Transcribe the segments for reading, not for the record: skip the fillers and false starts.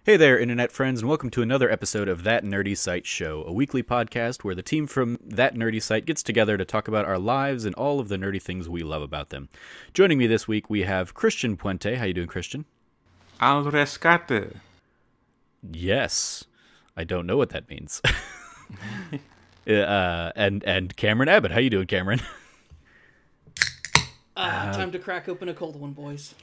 Hey there, Internet friends, and welcome to another episode of That Nerdy Site Show, a weekly podcast where the team from That Nerdy Site gets together to talk about our lives and all of the nerdy things we love about them. Joining me this week, we have Christian Puente. How you doing, Christian? Al rescate. Yes. I don't know what that means. And Cameron Abbott. How you doing, Cameron? Time to crack open a cold one, boys.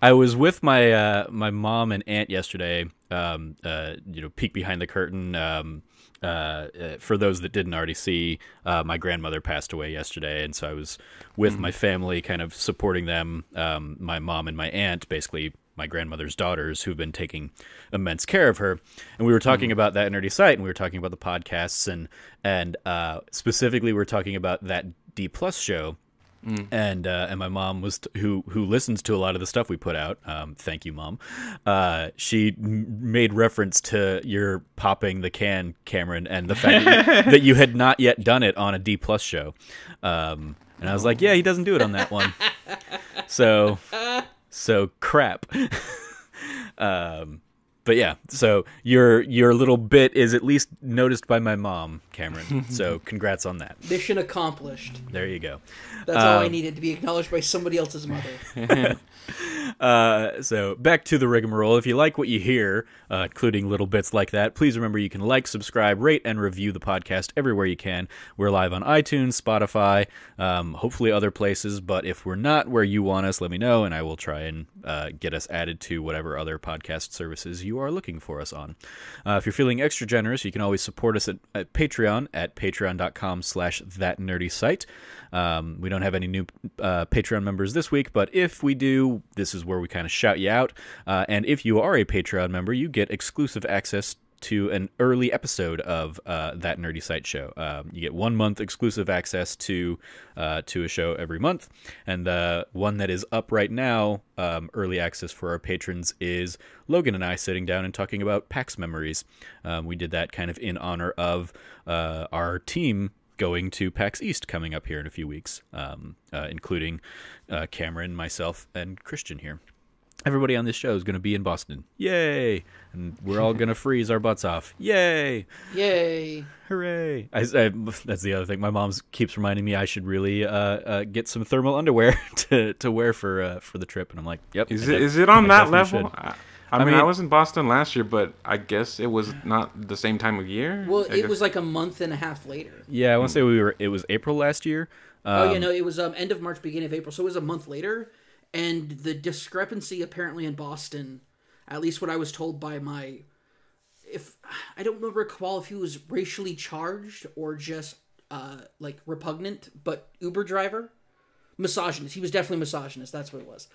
I was with my my mom and aunt yesterday. Peek behind the curtain. For those that didn't already see, my grandmother passed away yesterday, and so I was with my family, kind of supporting them. My mom and my aunt, basically my grandmother's daughters, who've been taking immense care of her. And we were talking about That Nerdy Site, and we were talking about the podcasts, and specifically we were talking about that D Plus show. And my mom was who listens to a lot of the stuff we put out. Thank you, Mom. She made reference to your popping the can, Cameron, and the fact that you had not yet done it on a D Plus show. And I was like, yeah, he doesn't do it on that one. So crap. But yeah, so your little bit is at least noticed by my mom, Cameron. So congrats on that. Mission accomplished. There you go. That's all I needed, to be acknowledged by somebody else's mother. So back to the rigmarole. If you like what you hear, including little bits like that, please remember you can like, subscribe, rate, and review the podcast everywhere you can. We're live on iTunes, Spotify, hopefully other places, but if we're not where you want us, let me know, and I will try and get us added to whatever other podcast services you are looking for us on. If you're feeling extra generous, you can always support us at Patreon at patreon.com/thatnerdysite. We don't have any new Patreon members this week, but if we do, this is where we kind of shout you out. And if you are a Patreon member, you get exclusive access to an early episode of That Nerdy Site show. You get 1 month exclusive access to a show every month, and the one that is up right now, early access for our patrons, is Logan and I sitting down and talking about PAX memories. We did that kind of in honor of our team going to PAX East coming up here in a few weeks, including Cameron, myself, and Christian here. Everybody on this show is going to be in Boston. Yay! And we're all going to freeze our butts off. Yay! Yay! Hooray! That's the other thing. My mom keeps reminding me I should really get some thermal underwear to wear for the trip. And I'm like, yep. Is it on that level? I mean, I was in Boston last year, but I guess it was not the same time of year. Well, it was like a month and a half later. Yeah, I want to say it was April last year. It was end of March, beginning of April, so it was a month later. And the discrepancy apparently in Boston, at least what I was told by I don't recall if he was racially charged or just like repugnant, but Uber driver, misogynist. He was definitely misogynist. That's what it was.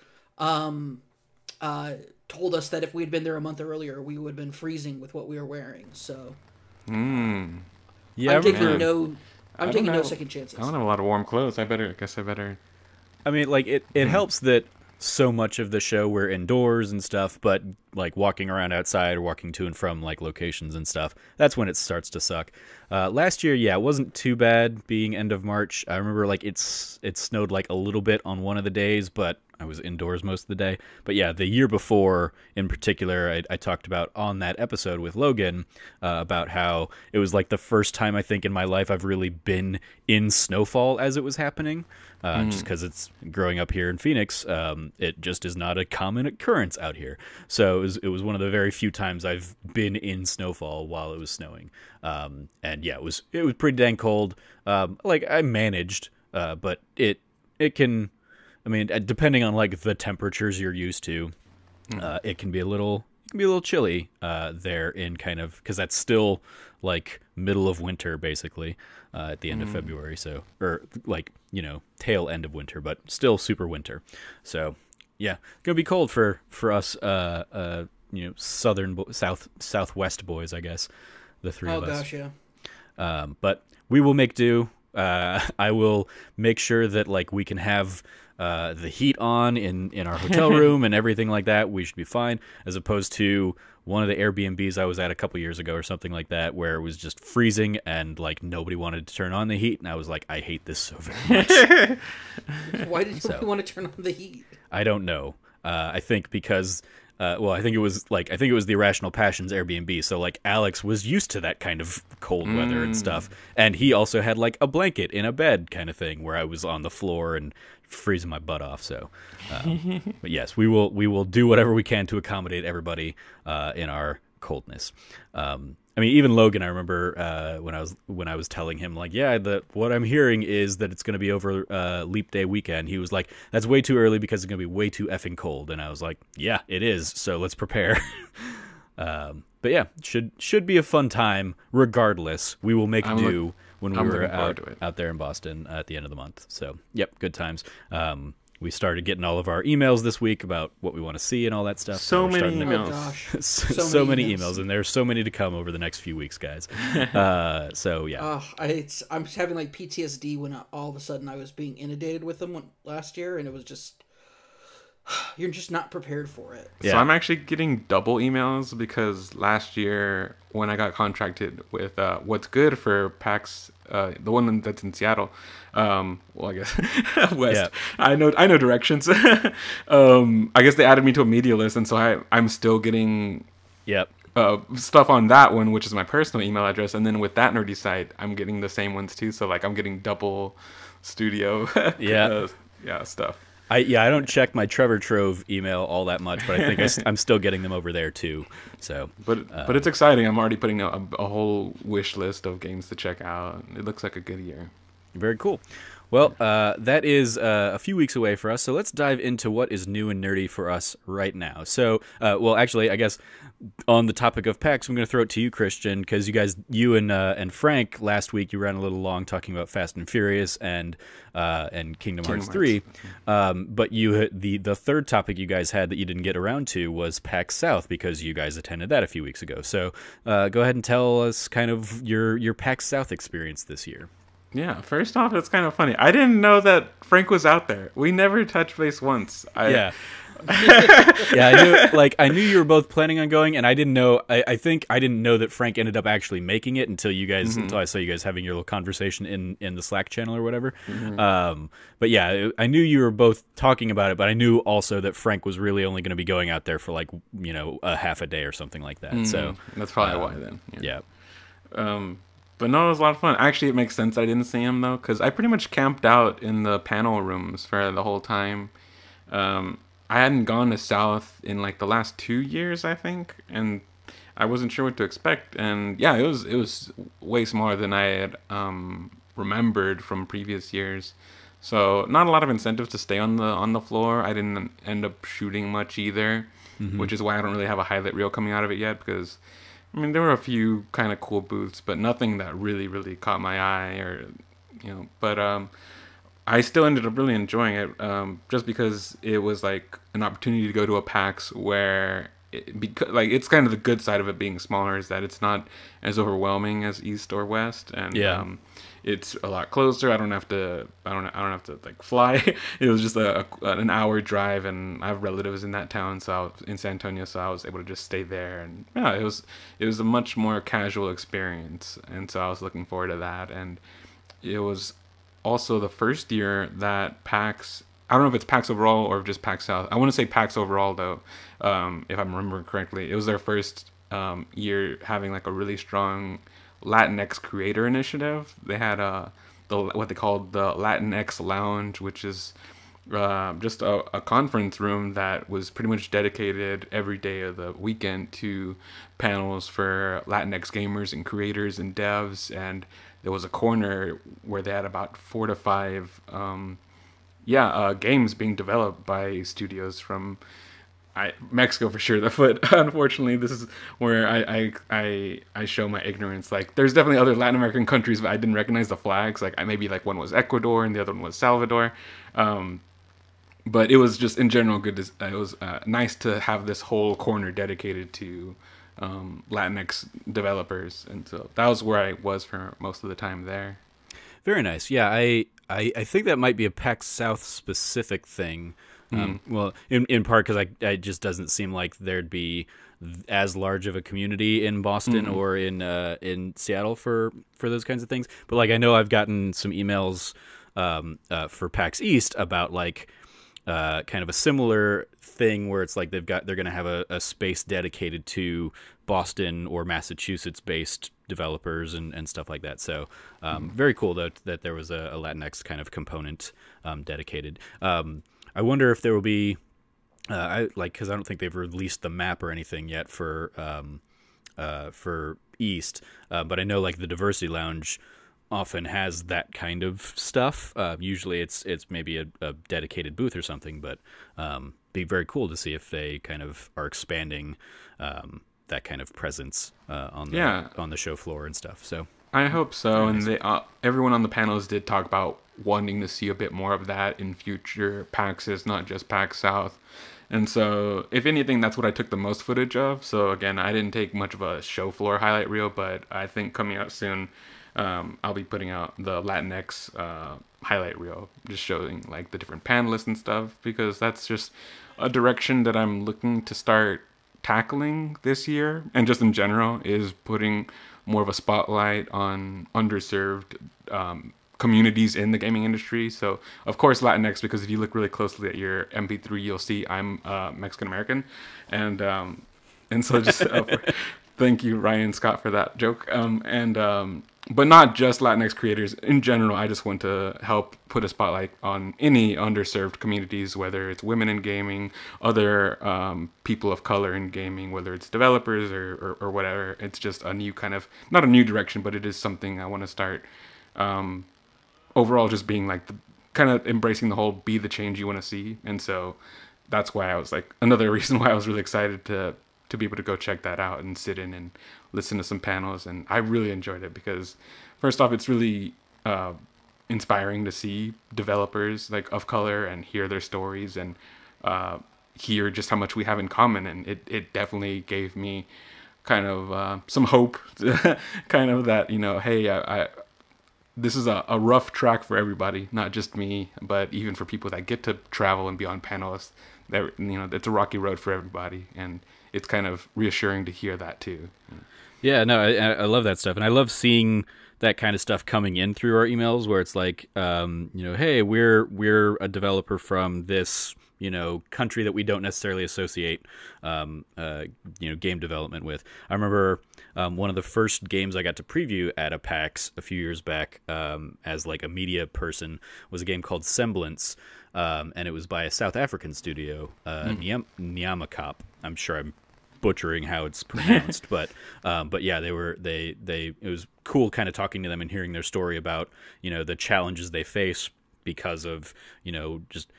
Told us that if we had been there a month earlier, we would have been freezing with what we were wearing. So, yeah, I'm taking no second chances. I don't have a lot of warm clothes. I guess I better. I mean, like, it helps that so much of the show we're indoors and stuff, but, like, walking around outside or walking to and from, like, locations and stuff, that's when it starts to suck. Last year, yeah, it wasn't too bad being end of March. I remember, like, it snowed, like, a little bit on one of the days, but I was indoors most of the day. But yeah, the year before, in particular, I talked about on that episode with Logan about how it was like the first time I think in my life I've really been in snowfall as it was happening. Just because it's growing up here in Phoenix, it just is not a common occurrence out here. So it was one of the very few times I've been in snowfall while it was snowing. And yeah, it was pretty dang cold. Like I managed, but it can. I mean, depending on like the temperatures you're used to, it can be a little chilly there in kind of, because that's still like middle of winter basically at the end of February. So, or like, tail end of winter, but still super winter. So yeah, gonna be cold for us, southwest boys, I guess, the three of us. Oh gosh, yeah. But we will make do. I will make sure that like we can have the heat on in our hotel room and everything like that. We should be fine, as opposed to one of the Airbnbs I was at a couple years ago or something like that, where it was just freezing and like nobody wanted to turn on the heat, and I was like, I hate this so very much. Why did you want to turn on the heat? I don't know. I think because well, I think it was the Irrational Passions Airbnb. So like Alex was used to that kind of cold weather and stuff, and he also had like a blanket in a bed kind of thing where I was on the floor and freezing my butt off. So, but yes, we will do whatever we can to accommodate everybody in our coldness. I mean, even Logan, I remember when I was telling him like, yeah, what I'm hearing is that it's going to be over Leap Day weekend. He was like, that's way too early because it's going to be way too effing cold. And I was like, yeah, it is. So let's prepare. But yeah, should be a fun time. Regardless, we will make do when we were out there in Boston at the end of the month. So yep, good times. We started getting all of our emails this week about what we want to see and all that stuff. So many emails. Oh, gosh. so many emails, and there's so many to come over the next few weeks, guys. So yeah. I'm having like PTSD when all of a sudden I was being inundated with them last year, and it was just you're just not prepared for it. Yeah. So I'm actually getting double emails because last year when I got contracted with What's Good for PAX, the one that's in Seattle, well, I guess West. Yeah. I know directions. I guess they added me to a media list, and so I'm still getting stuff on that one, which is my personal email address, and then with that nerdy site, I'm getting the same ones too. So like I'm getting double studio stuff. I don't check my Trevor Trove email all that much, but I think I'm still getting them over there too. So, but it's exciting. I'm already putting a whole wish list of games to check out. It looks like a good year. Very cool. Well, that is a few weeks away for us, so let's dive into what is new and nerdy for us right now. So, well, actually, I guess on the topic of PAX, I'm going to throw it to you, Christian, because you and Frank last week, you ran a little long talking about Fast and Furious and Kingdom Hearts 3. But the third topic you guys had that you didn't get around to was PAX South, because you guys attended that a few weeks ago. So, go ahead and tell us kind of your PAX South experience this year. Yeah, first off, it's kind of funny. I didn't know that Frank was out there. We never touched base once. Yeah, I knew you were both planning on going, and I didn't know. I think I didn't know that Frank ended up actually making it until I saw you guys having your little conversation in the Slack channel or whatever. But yeah, I knew you were both talking about it, but I knew also that Frank was really only going to be going out there for like a half a day or something like that. So that's probably why then. Yeah. But no, it was a lot of fun. Actually, it makes sense I didn't see him, though, because I pretty much camped out in the panel rooms for the whole time. I hadn't gone to South in, like, the last 2 years, I think, and I wasn't sure what to expect. And, yeah, it was way smaller than I had remembered from previous years. So, not a lot of incentive to stay on the floor. I didn't end up shooting much either, which is why I don't really have a highlight reel coming out of it yet, because I mean, there were a few kind of cool booths, but nothing that really, really caught my eye but I still ended up really enjoying it, just because it was like an opportunity to go to a PAX where it's kind of the good side of it being smaller is that it's not as overwhelming as East or West, and it's a lot closer. I don't have to like fly. It was just an hour drive, and I have relatives in that town, in San Antonio, so I was able to just stay there. And yeah, it was a much more casual experience, and so I was looking forward to that. And it was also the first year that PAX, I don't know if it's PAX overall or just PAX South. I want to say PAX overall though, if I'm remembering correctly. It was their first year having like a really strong Latinx creator initiative. They had what they called the Latinx Lounge, which is just a conference room that was pretty much dedicated every day of the weekend to panels for Latinx gamers and creators and devs. And there was a corner where they had about 4 to 5 games being developed by studios from Mexico for sure. But unfortunately, this is where I show my ignorance. Like, there's definitely other Latin American countries, but I didn't recognize the flags. Like, maybe like one was Ecuador and the other one was Salvador. But it was just in general good. It was nice to have this whole corner dedicated to Latinx developers, and so that was where I was for most of the time there. Very nice. Yeah, I think that might be a PAX South specific thing. Well, in part because it just doesn't seem like there'd be as large of a community in Boston or in Seattle for those kinds of things. But like, I know I've gotten some emails for PAX East about like kind of a similar thing where it's like they're going to have a space dedicated to Boston or Massachusetts based developers and stuff like that. So very cool though that there was a Latinx kind of component dedicated. I wonder if there will be because I don't think they've released the map or anything yet for East, but I know like the Diversity Lounge often has that kind of stuff. Usually it's maybe a dedicated booth or something, but be very cool to see if they kind of are expanding that kind of presence on the show floor and stuff. So I hope so. Nice. And they, everyone on the panels did talk about wanting to see a bit more of that in future PAXs, not just PAX South. And so, if anything, that's what I took the most footage of. So again, I didn't take much of a show floor highlight reel, but I think coming out soon, I'll be putting out the Latinx highlight reel, just showing like the different panelists and stuff, because that's just a direction that I'm looking to start tackling this year, and just in general, is putting more of a spotlight on underserved communities in the gaming industry. So of course Latinx, because if you look really closely at your MP3, you'll see I'm Mexican American, and so just thank you Ryan Scott for that joke. But not just Latinx creators in general. I just want to help put a spotlight on any underserved communities, whether it's women in gaming, other people of color in gaming, whether it's developers or whatever. It's just a new kind of, not a new direction, but it is something I want to start overall, just being like kind of embracing the whole be the change you want to see. And so that's why I was like, another reason why I was really excited to be able to go check that out and sit in and listen to some panels. And I really enjoyed it because first off, it's really inspiring to see developers like of color and hear their stories and hear just how much we have in common. And it definitely gave me kind of some hope, kind of that, hey, I this is a rough track for everybody, not just me, but even for people that get to travel and be on panels. That, it's a rocky road for everybody, and it's kind of reassuring to hear that too. Yeah, no, I love that stuff, and I love seeing that kind of stuff coming in through our emails, where it's like, hey, we're a developer from this, country that we don't necessarily associate, game development with. I remember one of the first games I got to preview at a PAX a few years back, as like a media person, was a game called Semblance, and it was by a South African studio, Nyamakop. I'm sure I'm butchering how it's pronounced, but yeah, it was cool kind of talking to them and hearing their story about, the challenges they face because of, just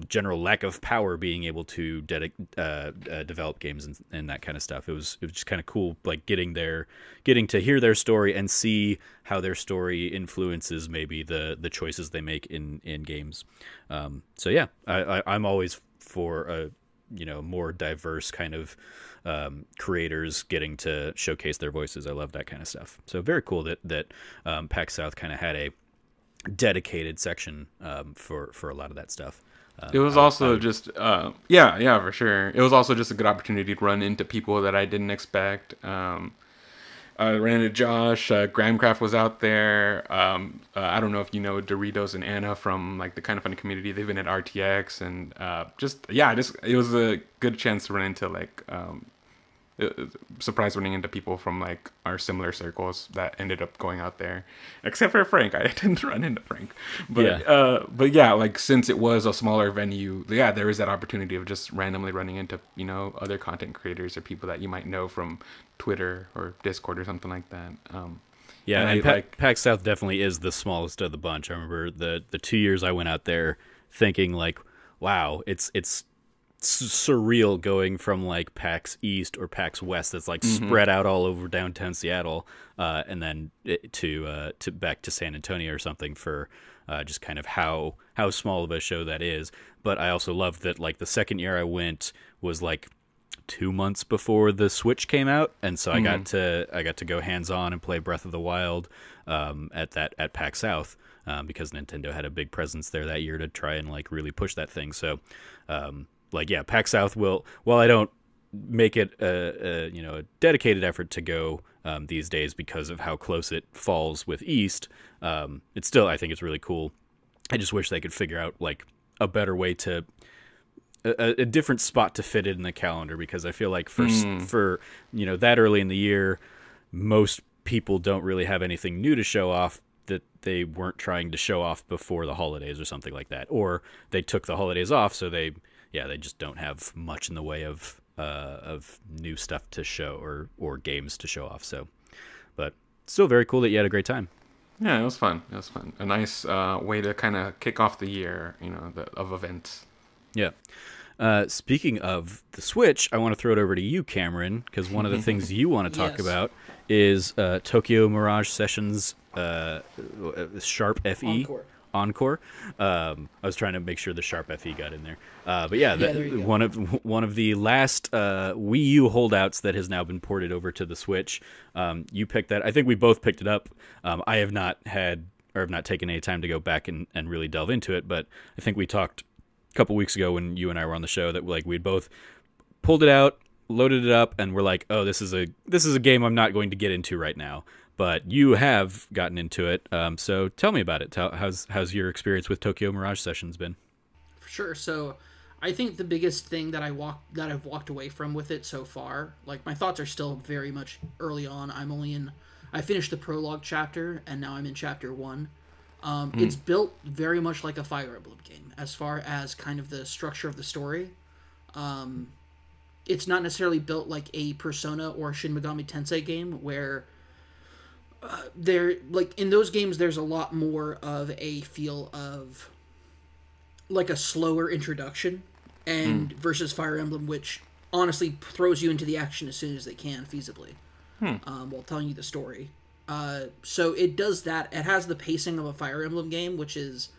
general lack of power being able to develop games and that kind of stuff. It was just kind of cool, like getting to hear their story and see how their story influences maybe the choices they make in games. So yeah, I'm always for a more diverse kind of creators getting to showcase their voices. I love that kind of stuff. So very cool that PAX South kind of had a dedicated section for a lot of that stuff. It was also just yeah, for sure. It was also just a good opportunity to run into people that I didn't expect. I ran into Josh. Gramcraft was out there. I don't know if you know Doritos and Anna from like the Kind of Funny community. They've been at RTX, and it was a good chance to run into like surprise running into people from like our similar circles that ended up going out there, except for Frank. I didn't run into Frank, but yeah, like since it was a smaller venue, yeah, there is that opportunity of just randomly running into other content creators or people that you might know from Twitter or Discord or something like that. Yeah, and PAX South definitely is the smallest of the bunch. I remember the 2 years I went out there thinking like, wow, it's surreal going from like PAX East or PAX West that's like spread out all over downtown Seattle, and then to back to San Antonio or something for just kind of how small of a show that is. But I also loved that like the second year I went was like 2 months before the Switch came out, and so I got to go hands on and play Breath of the Wild at PAX South, because Nintendo had a big presence there that year to try and like really push that thing. So PAX South will, while I don't make it a dedicated effort to go these days because of how close it falls with East, it's still, I think it's really cool. I just wish they could figure out like a better way to a different spot to fit it in the calendar, because I feel like for that early in the year, most people don't really have anything new to show off that they weren't trying to show off before the holidays or something like that, or they took the holidays off, so they just don't have much in the way of new stuff to show or games to show off. So, but still very cool that you had a great time. Yeah, it was fun. A nice way to kind of kick off the year, of events. Yeah. Speaking of the Switch, I want to throw it over to you, Cameron, because one of the things you want to talk about is Tokyo Mirage Sessions Sharp FE Encore. I was trying to make sure the Sharp FE got in there. But yeah, one of the last Wii U holdouts that has now been ported over to the Switch. You picked that. I think we both picked it up. I have not taken any time to go back and really delve into it, but I think we talked a couple weeks ago when you and I were on the show that like we'd both pulled it out, loaded it up, and we're like, oh, this is a game I'm not going to get into right now. But you have gotten into it, so tell me about it. How's your experience with Tokyo Mirage Sessions been? For sure. So, I think the biggest thing that I've walked away from with it so far, like my thoughts are still very much early on. I finished the prologue chapter, and now I'm in chapter 1. It's built very much like a Fire Emblem game, as far as kind of the structure of the story. It's not necessarily built like a Persona or Shin Megami Tensei game, where in those games there's a lot more of a feel of like a slower introduction, and versus Fire Emblem, which honestly throws you into the action as soon as they can feasibly, while telling you the story. So it does that. It has the pacing of a Fire Emblem game, which is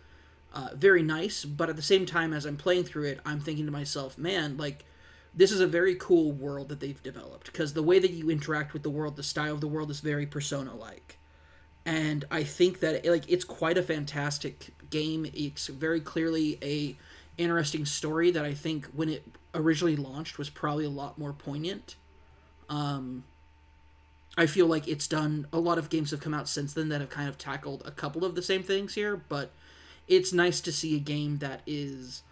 very nice, but at the same time, as I'm playing through it, I'm thinking to myself, man, like, this is a very cool world that they've developed, because the way that you interact with the world, the style of the world is very Persona-like. And I think that it's quite a fantastic game. It's very clearly a interesting story that I think when it originally launched was probably a lot more poignant. I feel like it's done, a lot of games have come out since then that have kind of tackled a couple of the same things here, but it's nice to see a game that is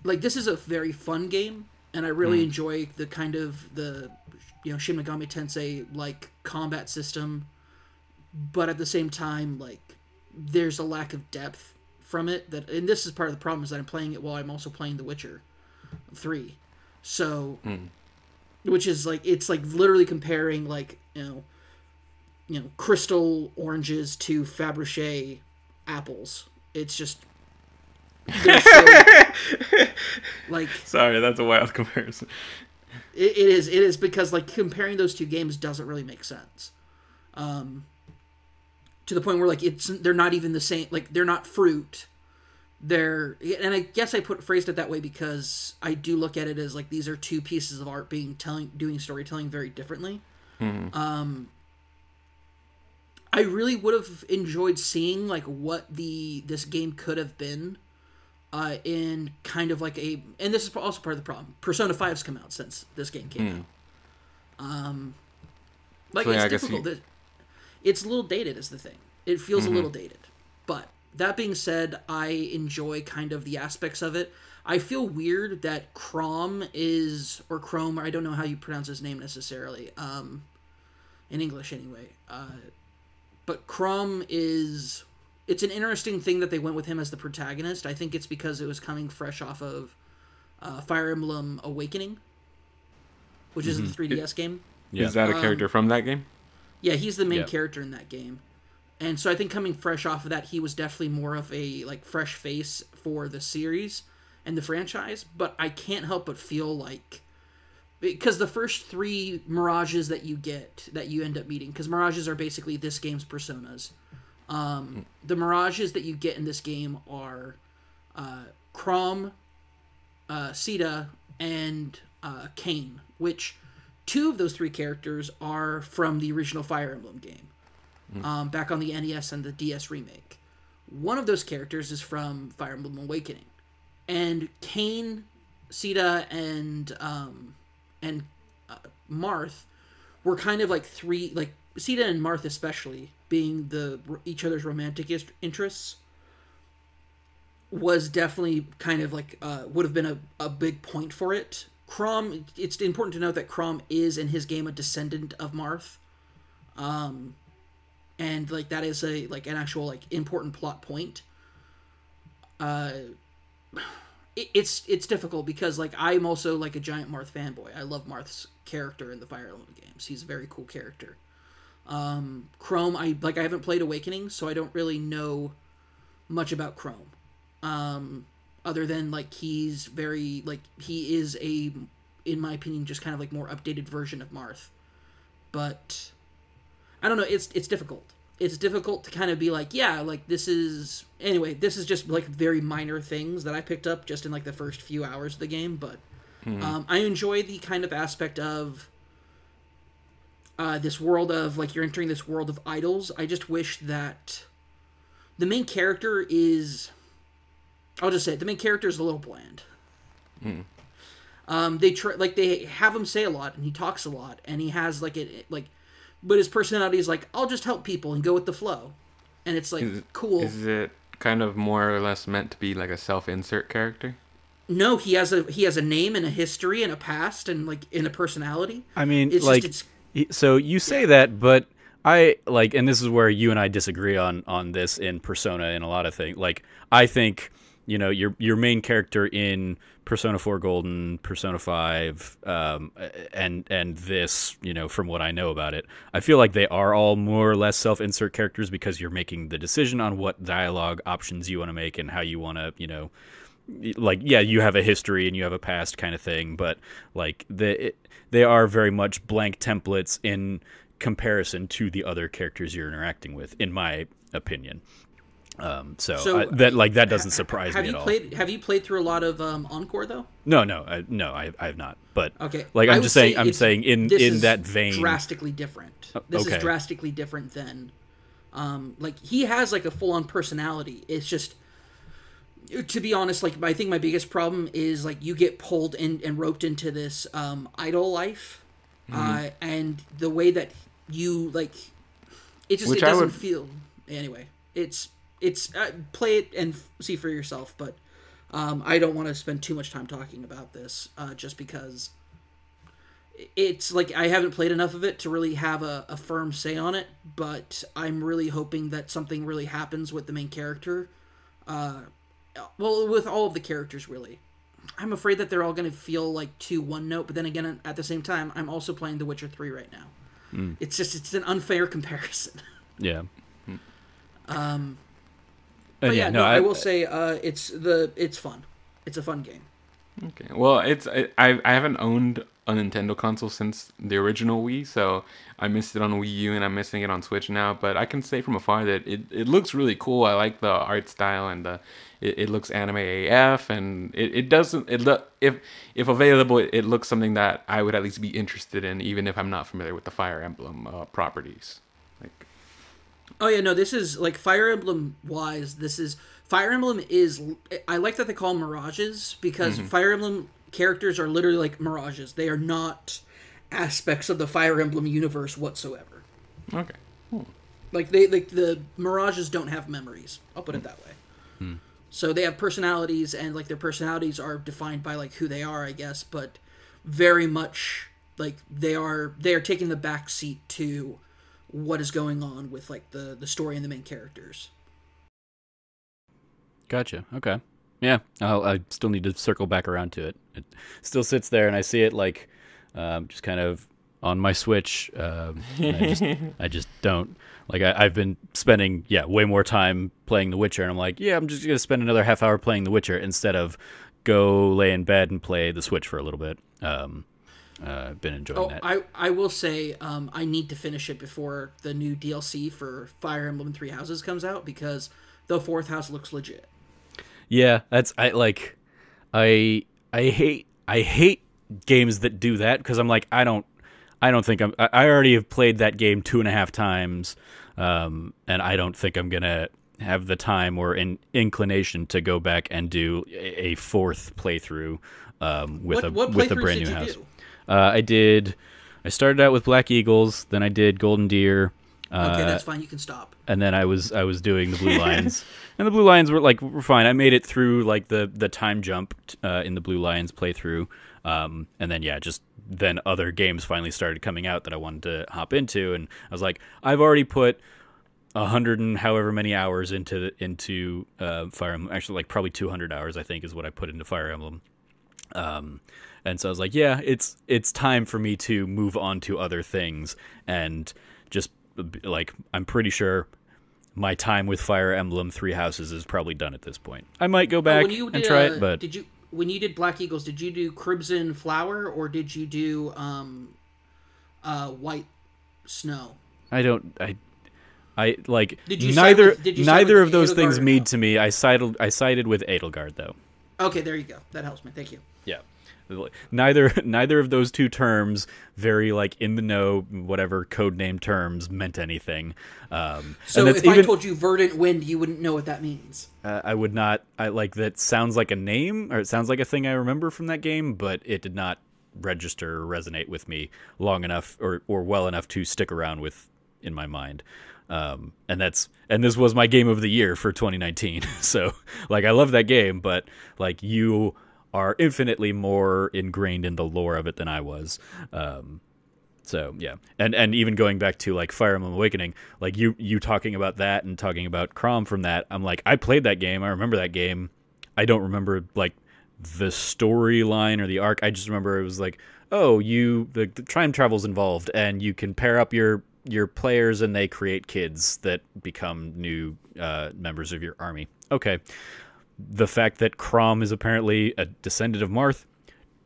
like, this is a very fun game, and I really enjoy the kind of the Shin Megami Tensei like combat system, but at the same time, like, there's a lack of depth from it, and this is part of the problem, is that I'm playing it while I'm also playing The Witcher 3. So which is like, it's like literally comparing like crystal oranges to Fabergé apples. It's just so, like, sorry, that's a wild comparison. It is because like comparing those two games doesn't really make sense. To the point where like they're not even the same. Like, they're not fruit. And I guess I phrased it that way because I do look at it as like these are two pieces of art doing storytelling very differently. I really would have enjoyed seeing like what this game could have been in kind of like and this is also part of the problem. Persona 5's come out since this game came out. Like, so, it's difficult. It's a little dated is the thing. It feels a little dated. But that being said, I enjoy kind of the aspects of it. I feel weird that Chrome, or I don't know how you pronounce his name necessarily, in English anyway. But Chrome it's an interesting thing that they went with him as the protagonist. I think it's because it was coming fresh off of Fire Emblem Awakening, which is the 3DS game. Yeah. Is that a character from that game? Yeah, he's the main character in that game. And so I think coming fresh off of that, he was definitely more of a like fresh face for the series and the franchise. But I can't help but feel like, because the first 3 Mirages that you get, that you end up meeting, because Mirages are basically this game's personas. The Mirages that you get in this game are Chrom, Sita, and Kain, which 2 of those 3 characters are from the original Fire Emblem game, back on the NES and the DS remake. One of those characters is from Fire Emblem Awakening, and Kain, Sita, and Marth were kind of like 3, like Sita and Marth especially being each other's romantic interests. was definitely kind of like would have been a big point for it. Crom, it's important to note that Crom is in his game a descendant of Marth, and like that is an actual like important plot point. It's difficult because like I'm also like a giant Marth fanboy. I love Marth's character in the Fire Emblem games. He's a very cool character. Chrome, I haven't played Awakening, so I don't really know much about Chrome. Other than like he's very like he is in my opinion just kind of like more updated version of Marth. But I don't know, it's difficult. It's difficult to kind of be like, yeah, like this is just like very minor things that I picked up just in like the first few hours of the game, but I enjoy the kind of aspect of this world of like you're entering this world of idols. I just wish that the main character is, I'll just say it, the main character is a little bland. They have him say a lot and he talks a lot and he has but his personality is like, I'll just help people and go with the flow. And it's like, cool. Is it kind of more or less meant to be like a self-insert character? No, he has a name and a history and a past and like in a personality. I mean, so you say that, but I like, and this is where you and I disagree on this in Persona and a lot of things. Like, I think, you know, your main character in Persona 4 Golden, Persona 5, and this, you know, from what I know about it, I feel like they are all more or less self-insert characters because you're making the decision on what dialogue options you want to make and how you want to, you know, like, yeah, you have a history and you have a past kind of thing, but like they are very much blank templates in comparison to the other characters you're interacting with, in my opinion. That doesn't surprise me at all. Have you played through a lot of Encore though? No, I have not. But okay, like I'm saying in that vein, drastically different. This is drastically different than, like he has like a full on personality. It's just, to be honest, like I think my biggest problem is like you get pulled in and roped into this idol life, and the way that you like, it doesn't feel anyway. It's play it and see for yourself, but I don't want to spend too much time talking about this, just because it's like I haven't played enough of it to really have a firm say on it, but I'm really hoping that something really happens with the main character. Well, with all of the characters, really. I'm afraid that they're all going to feel like too one note, but then again, at the same time, I'm also playing The Witcher 3 right now. It's an unfair comparison. Yeah. But yeah, I will say it's fun. It's a fun game. Okay. Well, I haven't owned a Nintendo console since the original Wii, so I missed it on Wii U and I'm missing it on Switch now. But I can say from afar that it looks really cool. I like the art style and it looks anime AF, and if available, it looks something that I would at least be interested in, even if I'm not familiar with the Fire Emblem properties. Like, oh yeah, no, this is like Fire Emblem wise. Fire Emblem is. I like that they call them mirages because Fire Emblem characters are literally like mirages. They are not aspects of the Fire Emblem universe whatsoever. Okay. Cool. Like the mirages don't have memories. I'll put it that way. So they have personalities, and like their personalities are defined by like who they are, I guess. But very much like they are taking the back seat to what is going on with like the story and the main characters. Gotcha. Okay. Yeah, I still need to circle back around to it. It still sits there, and I see it like just kind of on my Switch. I just don't like. I've been spending way more time playing The Witcher, and I'm like, I'm just gonna spend another half hour playing The Witcher instead of go lay in bed and play the Switch for a little bit. I've been enjoying that. I will say I need to finish it before the new DLC for Fire Emblem Three Houses comes out, because the fourth house looks legit. Yeah, I hate games that do that, because I'm like, I already have played that game 2.5 times, and I don't think I'm gonna have the time or inclination to go back and do a fourth playthrough with a brand new house. I started out with Black Eagles, then I did Golden Deer, Okay, that's fine. You can stop. And then I was doing the Blue Lions, and the Blue Lions were fine. I made it through like the time jump in the Blue Lions playthrough, and then then other games finally started coming out that I wanted to hop into, and I was like, I've already put 100 and however many hours into Fire Emblem. Actually, like probably 200 hours, I think, is what I put into Fire Emblem. And so I was like, yeah, it's time for me to move on to other things, and just like, I'm pretty sure my time with Fire Emblem Three Houses is probably done at this point. I might go back and try it, but when you did Black Eagles, did you do Crimson Flower or did you do White Snow? I like neither of those things mean to me. I sided with Edelgard though. Okay, there you go. That helps me. Thank you. Yeah. Neither of those two terms, very like in the know, whatever codename terms, meant anything. So if I told you Verdant Wind, you wouldn't know what that means. I would not. That sounds like a name, or it sounds like a thing I remember from that game, but it did not register or resonate with me long enough or well enough to stick around with in my mind. And this was my game of the year for 2019. So like, I love that game, but like, you are infinitely more ingrained in the lore of it than I was. So yeah. And even going back to like Fire Emblem Awakening, like you talking about that and talking about Crom from that, I'm like, I played that game. I remember that game. I don't remember like the storyline or the arc. I just remember it was like, oh, the time travel's involved and you can pair up your players and they create kids that become new members of your army. Okay. The fact that Crom is apparently a descendant of Marth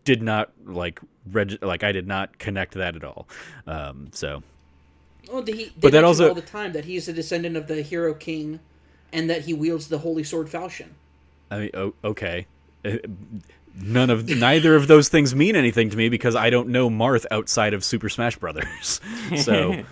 did not I did not connect that at all. So. Well, but that also all the time that he's a descendant of the Hero King, and that he wields the Holy Sword Falchion. I mean, okay. Neither of those things mean anything to me because I don't know Marth outside of Super Smash Brothers. So.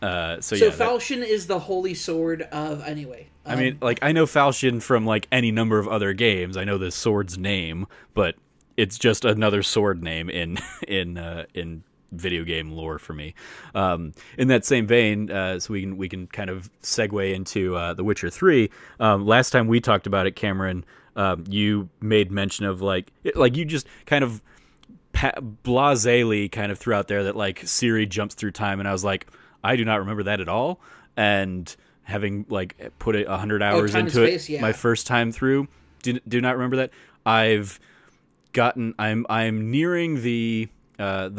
So Falchion is the holy sword of anyway. I mean, like, I know Falchion from like any number of other games. I know the sword's name, but it's just another sword name in video game lore for me. In that same vein, so we can kind of segue into The Witcher 3. Last time we talked about it, Cameron, you made mention of like you just kind of blasely kind of threw out there that like Ciri jumps through time, and I was like, I do not remember that at all, and having like put 100 hours into it, my first time through, do not remember that. I'm nearing the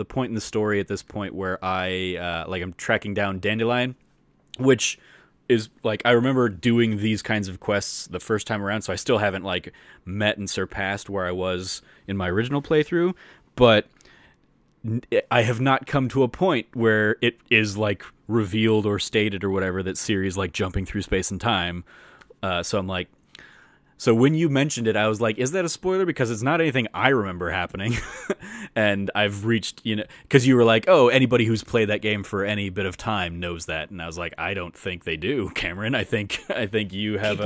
point in the story at this point where I'm tracking down Dandelion, which is like, I remember doing these kinds of quests the first time around, so I still haven't like met and surpassed where I was in my original playthrough, but I have not come to a point where it is like revealed or stated or whatever that Ciri's like jumping through space and time. So I'm like, so when you mentioned it, I was like, is that a spoiler? Because it's not anything I remember happening. And I've reached, because you were like, oh, anybody who's played that game for any bit of time knows that. And I was like, I don't think they do, Cameron. I think you have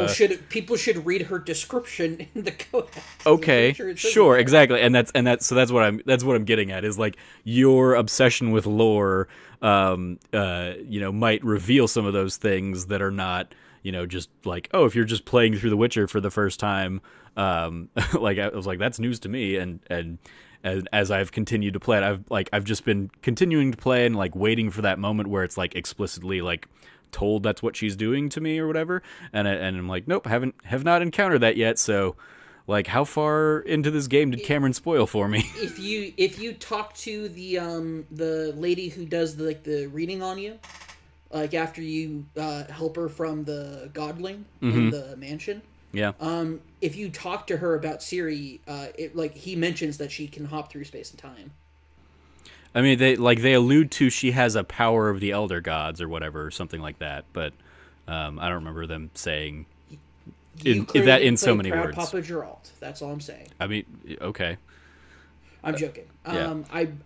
people should read her description in the code. Okay, sure, exactly. And that's what I'm getting at is like your obsession with lore, might reveal some of those things that are not, just like, oh, if you're just playing through The Witcher for the first time, like I was like, that's news to me. And as I've continued to play it, I've just been continuing to play and like waiting for that moment where it's like explicitly like told that's what she's doing to me or whatever. And I'm like, nope, have not encountered that yet. So like, how far into this game did Cameron spoil for me? If you talk to the lady who does the reading on you, like after you help her from the godling in the mansion. Yeah. If you talk to her about Ciri, he mentions that she can hop through space and time. I mean, they allude to she has a power of the elder gods or whatever, or something like that. But I don't remember them saying that in so many words. Papa Geralt. That's all I'm saying. I mean, okay. I'm joking. Yeah.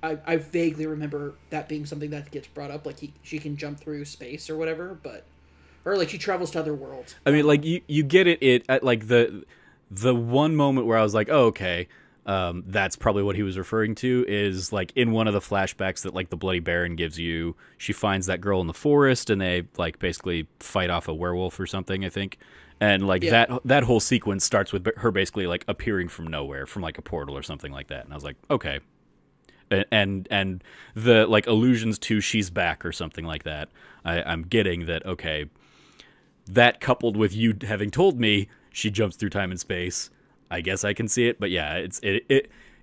I vaguely remember that being something that gets brought up, like she can jump through space or whatever, or like she travels to other worlds. I mean, like you get it at like the one moment where I was like, oh, okay, that's probably what he was referring to, is like in one of the flashbacks that like the Bloody Baron gives you, she finds that girl in the forest and they like basically fight off a werewolf or something, I think. And like that whole sequence starts with her basically like appearing from nowhere, from like a portal or something like that. And I was like, okay. And the like allusions to she's back or something like that, I'm getting that, okay, that coupled with you having told me she jumps through time and space, I guess I can see it. But yeah,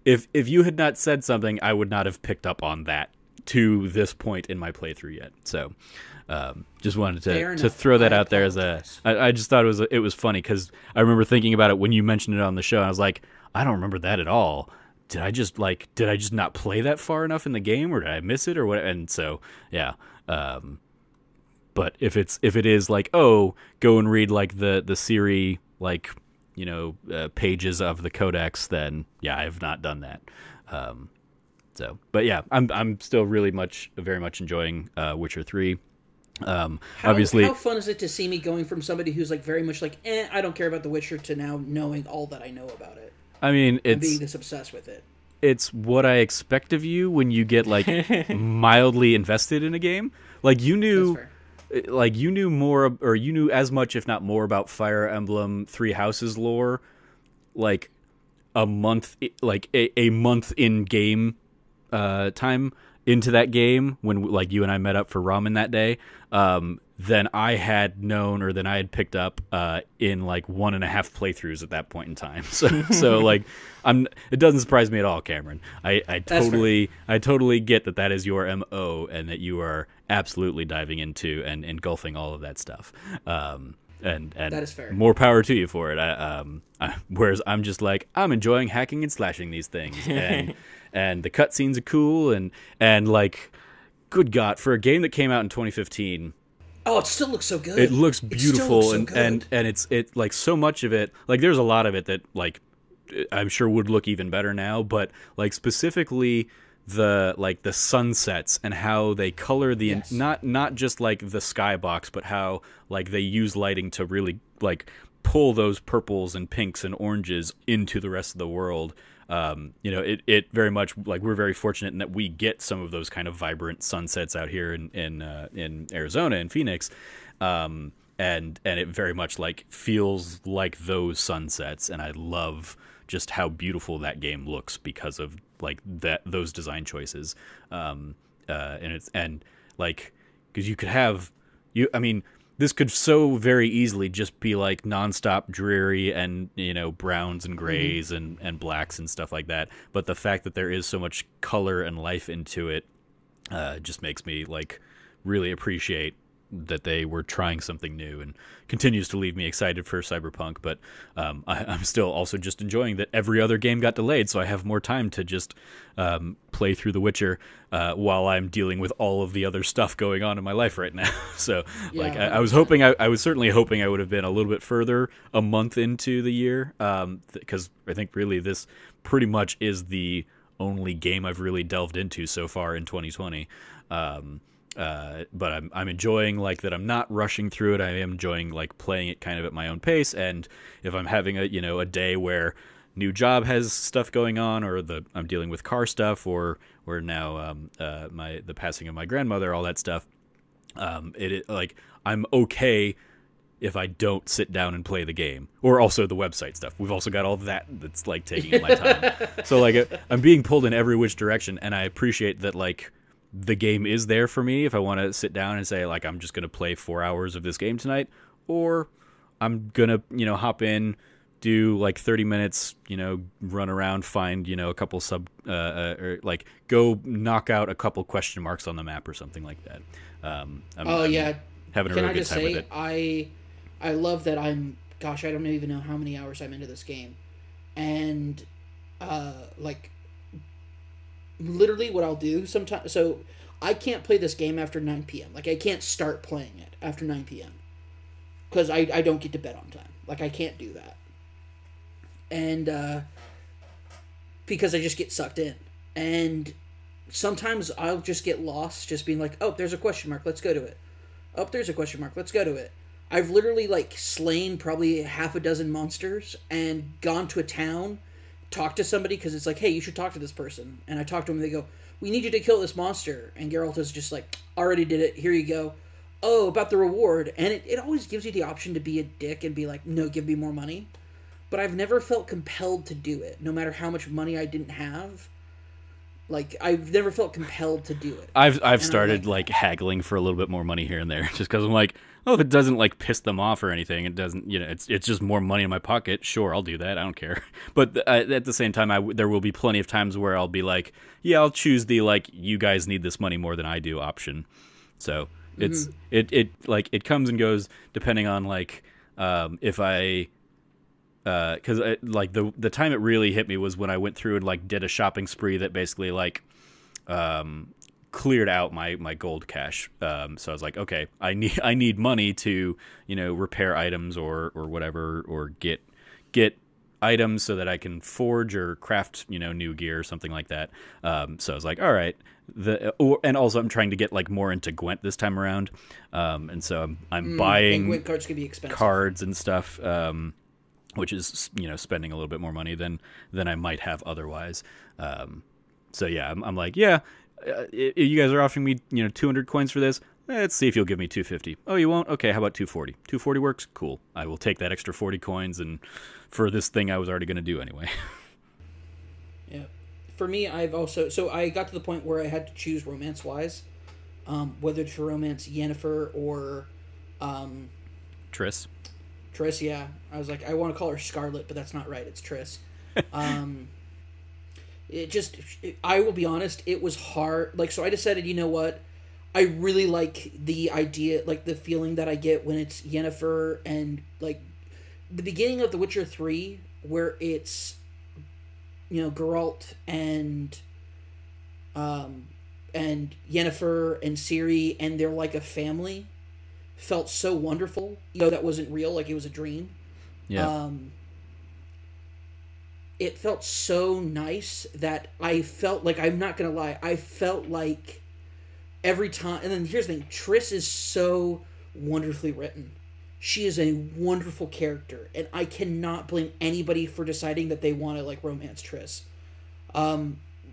if you had not said something, I would not have picked up on that to this point in my playthrough yet. So just wanted to throw that out there as I just thought it was funny because I remember thinking about it when you mentioned it on the show. I was like, I don't remember that at all. Did I just not play that far enough in the game, or did I miss it, or what? And so yeah. But if it is like, oh, go and read like the Siri like, pages of the codex, then yeah, I have not done that. So, but yeah, I'm still very much enjoying Witcher 3. Obviously, how fun is it to see me going from somebody who's like very much like, I don't care about The Witcher, to now knowing all that I know about it. I mean, and being this obsessed with it. It's what I expect of you when you get like mildly invested in a game. Like you knew more, or you knew as much, if not more, about Fire Emblem Three Houses lore, like a month in game time into that game when like you and I met up for ramen that day, than I had known, or than I had picked up in like 1.5 playthroughs at that point in time. So like it doesn't surprise me at all, Cameron. I totally get that is your MO, and that you are absolutely diving into and engulfing all of that stuff. And that is fair. More power to you for it. Whereas I'm just like, I'm enjoying hacking and slashing these things, and the cutscenes are cool, and like, good God, for a game that came out in 2015. Oh, it still looks so good. It looks beautiful, and it's like so much of it. Like there's a lot of it that like I'm sure would look even better now, but like specifically the sunsets and how they color the not just like the skybox, but how like they use lighting to really like pull those purples and pinks and oranges into the rest of the world. It very much, like, we're very fortunate in that we get some of those kind of vibrant sunsets out here in Arizona, in Phoenix, and it very much like feels like those sunsets, and I love just how beautiful that game looks because of like those design choices, and because you could have this could so very easily just be like nonstop dreary and, browns and grays and blacks and stuff like that. But the fact that there is so much color and life into it just makes me like really appreciate that they were trying something new, and continues to leave me excited for Cyberpunk. But I'm still also just enjoying that every other game got delayed, so I have more time to just play through The Witcher while I'm dealing with all of the other stuff going on in my life right now. So I was hoping, I was certainly hoping I would have been a little bit further a month into the year, because I think really this pretty much is the only game I've really delved into so far in 2020. But I'm enjoying like that. I'm not rushing through it. I am enjoying like playing it kind of at my own pace. And if I'm having a day where new job has stuff going on, or I'm dealing with car stuff, or now the passing of my grandmother, all that stuff, I'm okay if I don't sit down and play the game, or also the website stuff. We've also got all that's like taking up my time. So like I'm being pulled in every which direction, and I appreciate that like the game is there for me if I want to sit down and say like I'm just going to play 4 hours of this game tonight, or I'm going to hop in, do like 30 minutes, run around, find a couple or like go knock out a couple question marks on the map or something like that. I'm having a really good time with it. I love that I don't even know how many hours I'm into this game, and literally what I'll do sometimes, so I can't play this game after 9 p.m. Like, I can't start playing it after 9 p.m. because I don't get to bed on time. Like, I can't do that. And because I just get sucked in. And sometimes I'll just get lost, just being like, oh, there's a question mark, let's go to it. Oh, there's a question mark, let's go to it. I've literally, like, slain probably half a dozen monsters and gone to a town, talk to somebody because it's like, hey, you should talk to this person. And I talk to them and they go, we need you to kill this monster. And Geralt is just like, already did it. Here you go. Oh, about the reward. And it always gives you the option to be a dick and be like, no, give me more money. But I've never felt compelled to do it, no matter how much money I didn't have. Like, I've never felt compelled to do it. I've started like haggling for a little bit more money here and there, just because I'm like, oh, if it doesn't like piss them off or anything, it doesn't, it's just more money in my pocket. Sure, I'll do that. I don't care. But at the same time, there will be plenty of times where I'll be like, yeah, I'll choose the like, you guys need this money more than I do option. So it's it comes and goes depending on like if I. Because like the time it really hit me was when I went through and like did a shopping spree that basically like cleared out my gold cache. So I was like, okay, I need money to repair items or whatever, or get items so that I can forge or craft new gear or something like that. So I was like, all right. And also I'm trying to get like more into Gwent this time around. And so I'm buying Gwent cards can be expensive. Cards and stuff. Which is spending a little bit more money than I might have otherwise. So yeah, I'm like, yeah, you guys are offering me 200 coins for this. Let's see if you'll give me 250. Oh, you won't? Okay, how about 240? 240 works? Cool. I will take that extra 40 coins and for this thing I was already going to do anyway. Yeah. For me, I got to the point where I had to choose romance-wise, whether to romance Yennefer or Triss. Triss, yeah. I was like, I want to call her Scarlet, but that's not right. It's Triss. I will be honest, it was hard. Like, so I decided, you know what? I really like the idea, like the feeling that I get when it's Yennefer and like the beginning of The Witcher 3, where it's, Geralt and Yennefer and Ciri, and they're like a family. Felt so wonderful, that wasn't real, like it was a dream. Yeah. It felt so nice that I felt like, I'm not gonna lie, I felt like every time. And then here's the thing, Triss is so wonderfully written. She is a wonderful character, and I cannot blame anybody for deciding that they want to like romance Triss.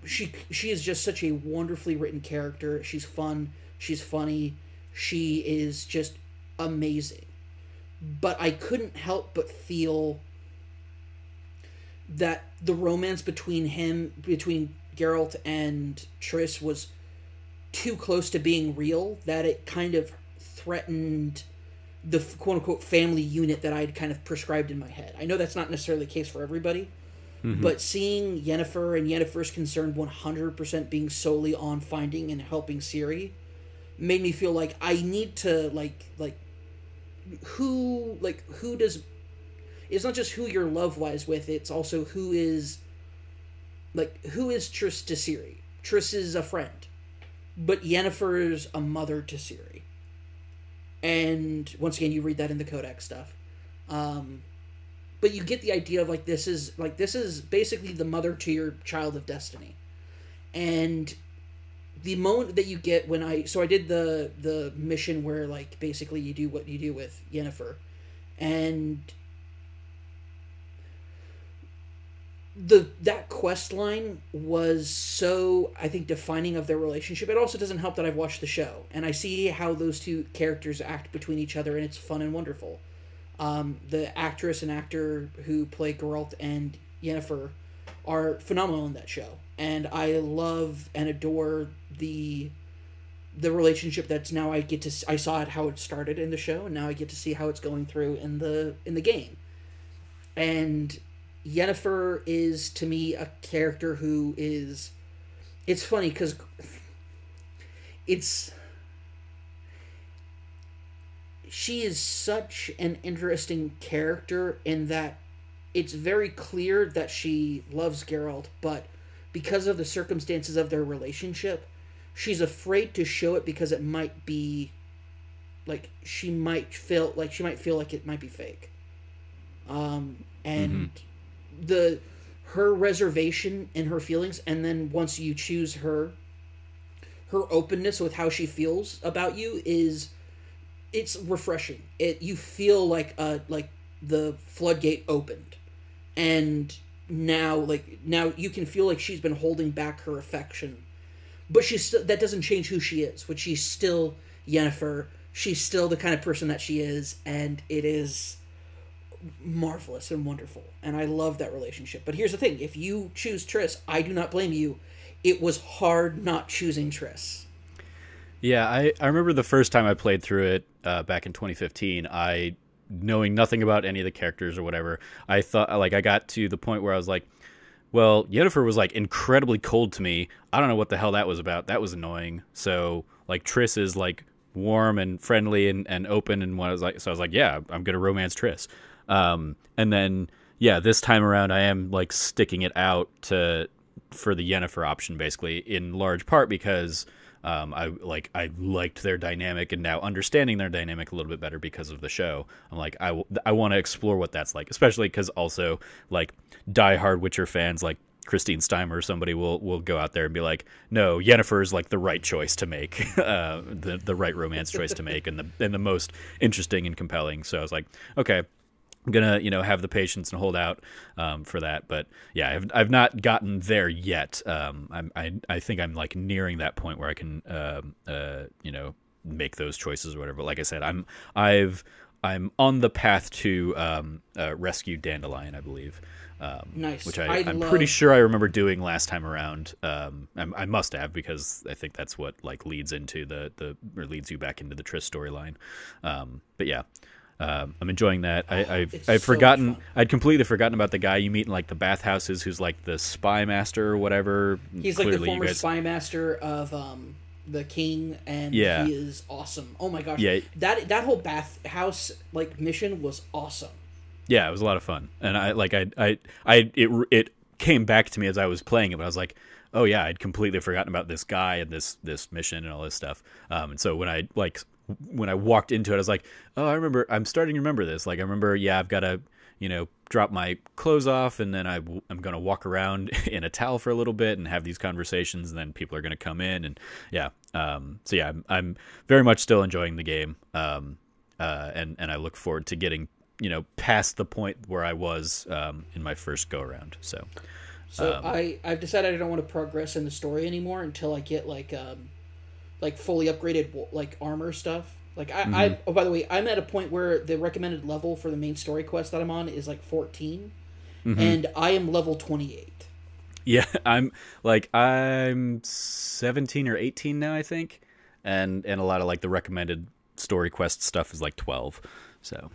She is just such a wonderfully written character. She's fun. She's funny. She is just amazing. But I couldn't help but feel that the romance between Geralt and Triss was too close to being real, that it kind of threatened the quote-unquote family unit that I'd kind of prescribed in my head. I know that's not necessarily the case for everybody, but seeing Yennefer and Yennefer's concern 100% being solely on finding and helping Ciri made me feel like I need to who does, it's not just who you're love wise with, it's also who is Triss to Ciri. Triss is a friend, but Yennefer's a mother to Ciri. And once again, you read that in the Codex stuff. But you get the idea of this is basically the mother to your child of destiny. And the moment that you get when I did the mission where basically you do what you do with Yennefer, and that quest line was so, I think, defining of their relationship. It also doesn't help that I've watched the show and I see how those two characters act between each other, and it's fun and wonderful. The actress and actor who play Geralt and Yennefer are phenomenal in that show. And I love and adore the relationship that's now I saw it how it started in the show, and now I get to see how it's going through in the game. And Yennefer is, to me, a character who is, it's funny because she is such an interesting character in that it's very clear that she loves Geralt, but because of the circumstances of their relationship, she's afraid to show it because it might be she might feel like it might be fake. And her reservation and her feelings, and then once you choose her openness with how she feels about you it's refreshing. You feel like the floodgate opened, and now you can feel like she's been holding back her affection, but that doesn't change who she is. Which she's still Yennefer. She's still the kind of person that she is, and it is marvelous and wonderful. And I love that relationship. But here's the thing: if you choose Triss, I do not blame you. It was hard not choosing Triss. Yeah, I remember the first time I played through it back in 2015. Knowing nothing about any of the characters or whatever, I thought, like, I got to the point where I was like, well, Yennefer was like incredibly cold to me. I don't know what the hell that was about. That was annoying. So like Triss is like warm and friendly and open, and what I was like, so I was like, yeah, I'm gonna romance Triss. And then yeah, this time around I am like sticking it out for the Yennefer option, basically, in large part because I liked their dynamic, and now understanding their dynamic a little bit better because of the show, I'm like, I want to explore what that's like, especially because also like diehard Witcher fans like Christine Steimer or somebody will go out there and be like, no, Yennefer is like the right choice to make, the right romance choice to make, and the most interesting and compelling. So I was like, okay, I'm gonna have the patience and hold out for that. But yeah, I've not gotten there yet. I think I'm like nearing that point where I can make those choices or whatever. But like I said, I'm on the path to rescue Dandelion, I believe. Nice. Which I'm pretty sure I remember doing last time around. I must have, because I think that's what like leads into or leads you back into the Triss storyline. But yeah. I'm enjoying that. I'd completely forgotten about the guy you meet in like the bathhouses, who's like the spy master or whatever. He's like the former spy master of the king, and he is awesome. Oh my gosh, that whole bathhouse like mission was awesome. Yeah, it was a lot of fun, and it came back to me as I was playing it, but I was like, oh yeah, I'd completely forgotten about this guy and this mission and all this stuff. And so when I walked into it, I was like, oh, I'm starting to remember this. Like, I remember, yeah, I've got to, drop my clothes off, and then I'm going to walk around in a towel for a little bit and have these conversations, and then people are going to come in, and yeah. So yeah, I'm very much still enjoying the game. And I look forward to getting, past the point where I was in my first go around. So I've decided I don't want to progress in the story anymore until I get like fully upgraded like armor stuff. Like oh, by the way, I'm at a point where the recommended level for the main story quest that I'm on is like 14, and I am level 28. Yeah, I'm 17 or 18 now, I think, and a lot of like the recommended story quest stuff is like 12. So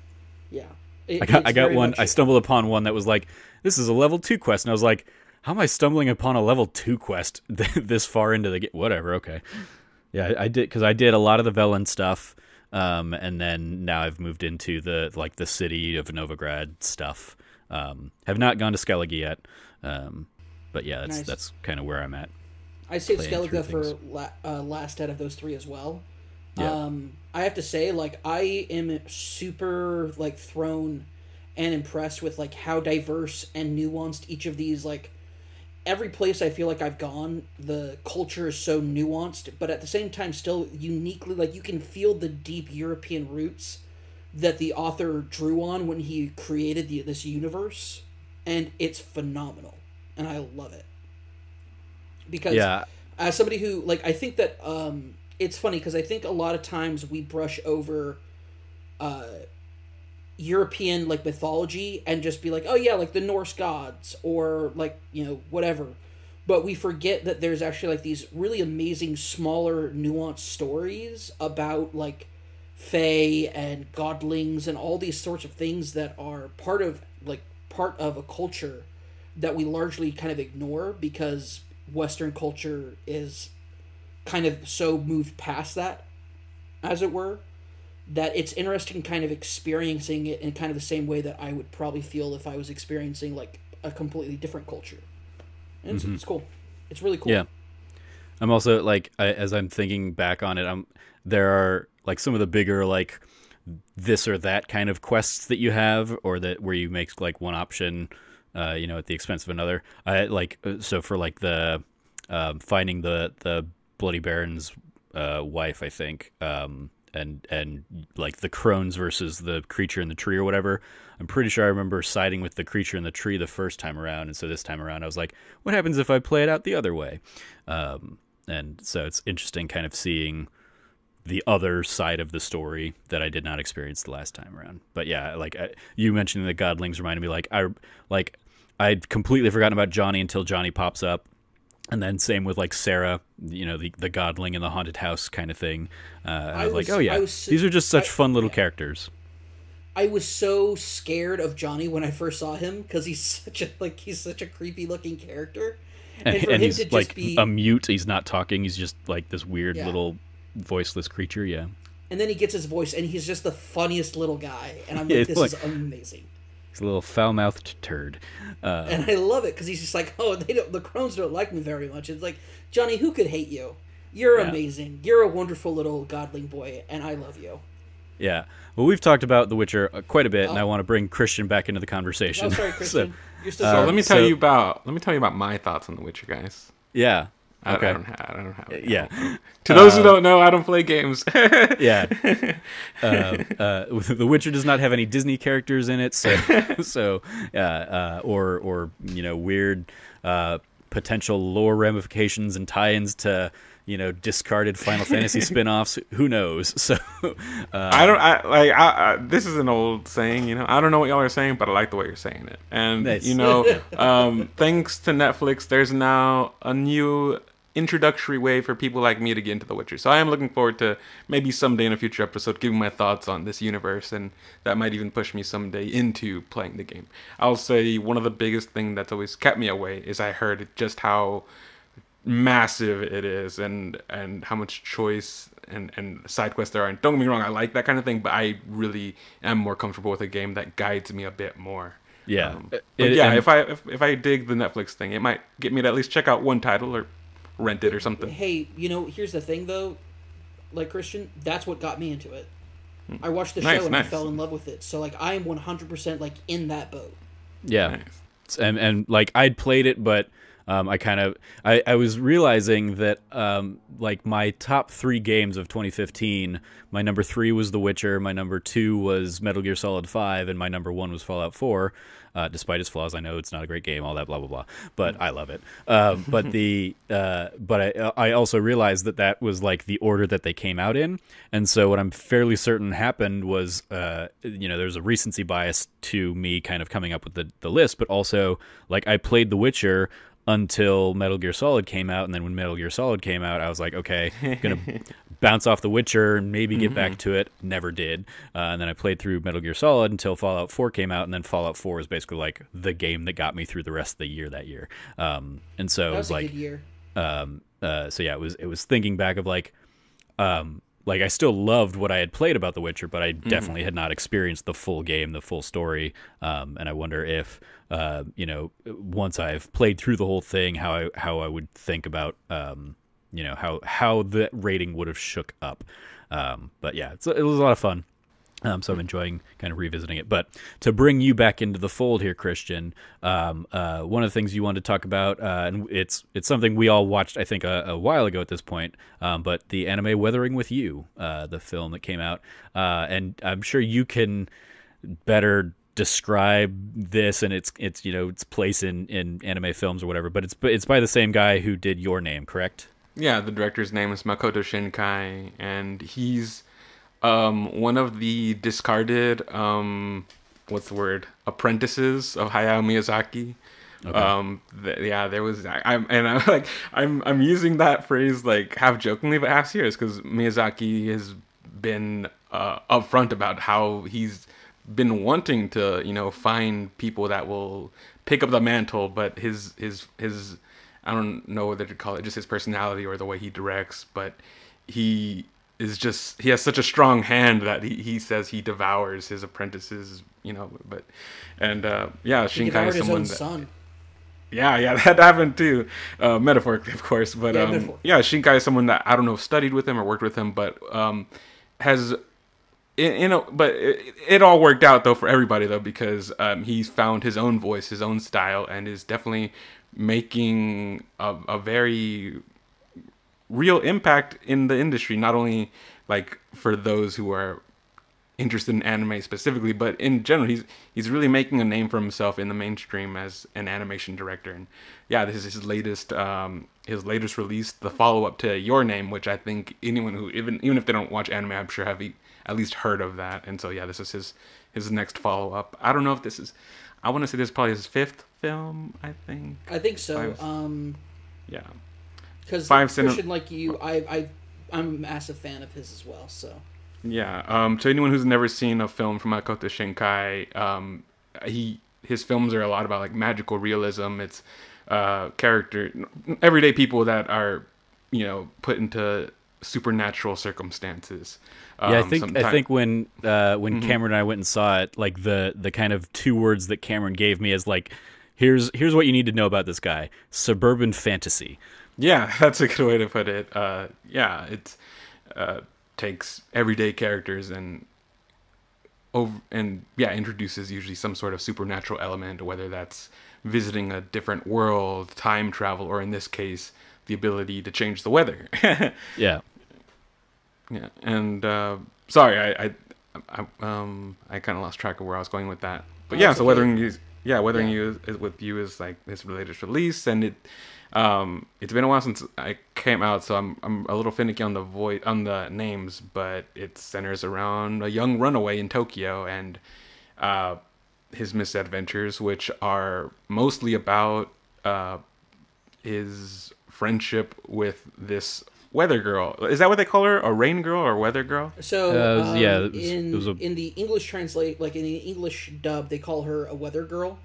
yeah, I got one. I stumbled upon one that was like, this is a level 2 quest, and I was like, how am I stumbling upon a level 2 quest this far into the game? Whatever, okay. Yeah, I did, because I did a lot of the Velen stuff, and then now I've moved into the city of Novigrad stuff. Have not gone to Skellige yet, but yeah, that's kind of where I'm at. I saved Skellige for last out of those 3 as well. Yeah. I have to say, like, I am super like thrown and impressed with like how diverse and nuanced each of these like. Every place I feel like I've gone, the culture is so nuanced, but at the same time still uniquely, like, you can feel the deep European roots that the author drew on when he created this universe, and it's phenomenal, and I love it. Because as somebody who, like, I think that it's funny, because I think a lot of times we brush over European like mythology and just be like, oh yeah, like the Norse gods or like, whatever, but we forget that there's actually like these really amazing smaller nuanced stories about like fae and godlings and all these sorts of things that are part of a culture that we largely kind of ignore because Western culture is kind of so moved past that, as it were, that it's interesting kind of experiencing it in kind of the same way that I would probably feel if I was experiencing like a completely different culture. And it's cool. It's really cool. Yeah. I'm also like, as I'm thinking back on it, there are like some of the bigger like this or that kind of quests that you have, or that where you make like one option, at the expense of another. So for like the finding the Bloody Baron's wife, I think, and like the crones versus the creature in the tree or whatever. I'm pretty sure I remember siding with the creature in the tree the first time around, and so this time around I was like, what happens if I play it out the other way? And so it's interesting kind of seeing the other side of the story that I did not experience the last time around. But yeah, like you mentioning the godlings reminded me, I'd completely forgotten about Johnny until Johnny pops up. And then same with like Sarah, the godling in the haunted house kind of thing. I was like, oh yeah, these are just such fun little characters. I was so scared of Johnny when I first saw him because he's such a creepy looking character. And for him he's to like a mute. He's not talking. He's just like this weird little voiceless creature. Yeah. And then he gets his voice, and he's just the funniest little guy. And I'm like, this is amazing. He's a little foul-mouthed turd. And I love it because he's just like, the crones don't like me very much. It's like, Johnny, who could hate you? You're amazing. You're a wonderful little godling boy, and I love you. Yeah. Well, we've talked about The Witcher quite a bit, and I want to bring Christian back into the conversation. Oh, sorry, Christian. You're still let me tell you about my thoughts on The Witcher, guys. Yeah. Okay. I don't have it. Yeah. To those who don't know, I don't play games. Yeah. The Witcher does not have any Disney characters in it, or weird potential lore ramifications and tie-ins to discarded Final Fantasy spin-offs. Who knows? So this is an old saying, I don't know what y'all are saying, but I like the way you're saying it. And nice. Thanks to Netflix, there's now a new introductory way for people like me to get into The Witcher. So I am looking forward to maybe someday in a future episode giving my thoughts on this universe, and that might even push me someday into playing the game. I'll say one of the biggest things that's always kept me away is I heard just how massive it is and how much choice and side quests there are. And don't get me wrong, I like that kind of thing, but I really am more comfortable with a game that guides me a bit more. Yeah. If I dig the Netflix thing, it might get me to at least check out one title or rent it or something. Hey, here's the thing though, like Christian, that's what got me into it. I watched the show and I fell in love with it. So like I am 100% like in that boat. Yeah. Nice. And like I'd played it, but I was realizing that like my top 3 games of 2015, my number 3 was The Witcher, my number 2 was Metal Gear Solid 5, and my number 1 was Fallout 4. Despite its flaws, I know it's not a great game, all that blah blah blah, but I love it. But I also realized that was like the order that they came out in, and so what I'm fairly certain happened was there's a recency bias to me kind of coming up with the list, but also like I played The Witcher until Metal Gear Solid came out, and then when Metal Gear Solid came out, I was like, okay, I'm gonna bounce off The Witcher and maybe get back to it. Never did. And then I played through Metal Gear Solid until Fallout 4 came out, and then Fallout 4 was basically like the game that got me through the rest of the year that year. And so it was like, good year. So yeah, it was thinking back of like I still loved what I had played about The Witcher, but I definitely had not experienced the full game, the full story. And I wonder if, once I've played through the whole thing, how I would think about, how the rating would have shook up. But yeah, it was a lot of fun. So I'm enjoying kind of revisiting it. But to bring you back into the fold here, Christian, one of the things you wanted to talk about, and it's something we all watched, I think, a while ago at this point, but the anime Weathering with You, the film that came out. And I'm sure you can better describe this and its place in anime films or whatever, but it's by the same guy who did Your Name, correct? Yeah, the director's name is Makoto Shinkai, and he's one of the discarded apprentices of Hayao Miyazaki. Okay. There was I'm using that phrase like half jokingly but half serious, because Miyazaki has been upfront about how he's been wanting to find people that will pick up the mantle, but his I don't know whether to call it just his personality or the way he directs, but he has such a strong hand that he says he devours his apprentices, Shinkai is someone that. Son. Yeah, that happened too, metaphorically, of course. But Shinkai is someone that I don't know if studied with him or worked with him, but has. But it all worked out though for everybody though, because he's found his own voice, his own style, and is definitely making a very real impact in the industry, not only like for those who are interested in anime specifically, but in general, he's really making a name for himself in the mainstream as an animation director. And yeah, this is his latest release, the follow up to Your Name, which I think anyone who even if they don't watch anime, I'm sure have at least heard of that. And so yeah, this is his next follow up. I don't know if this is. I want to say this is probably his 5th film. I think so. Yeah. Because Christian, like you, I'm a massive fan of his as well. So yeah. To anyone who's never seen a film from Makoto Shinkai, his films are a lot about like magical realism. It's everyday people that are put into supernatural circumstances. Yeah, I think when Cameron and I went and saw it, like the kind of 2 words that Cameron gave me is like, here's what you need to know about this guy: suburban fantasy. Yeah, that's a good way to put it. Yeah, it takes everyday characters and introduces usually some sort of supernatural element, whether that's visiting a different world, time travel, or in this case, the ability to change the weather. Yeah. Yeah, and sorry, I kind of lost track of where I was going with that. But yeah, so Weathering You is with you is like his latest release, and it's been a while since I came out, so I'm a little finicky on the names, but it centers around a young runaway in Tokyo and his misadventures, which are mostly about his friendship with this weather girl. Is that what they call her? A rain girl or weather girl? So yeah, in the English translate, like in the English dub, they call her a weather girl.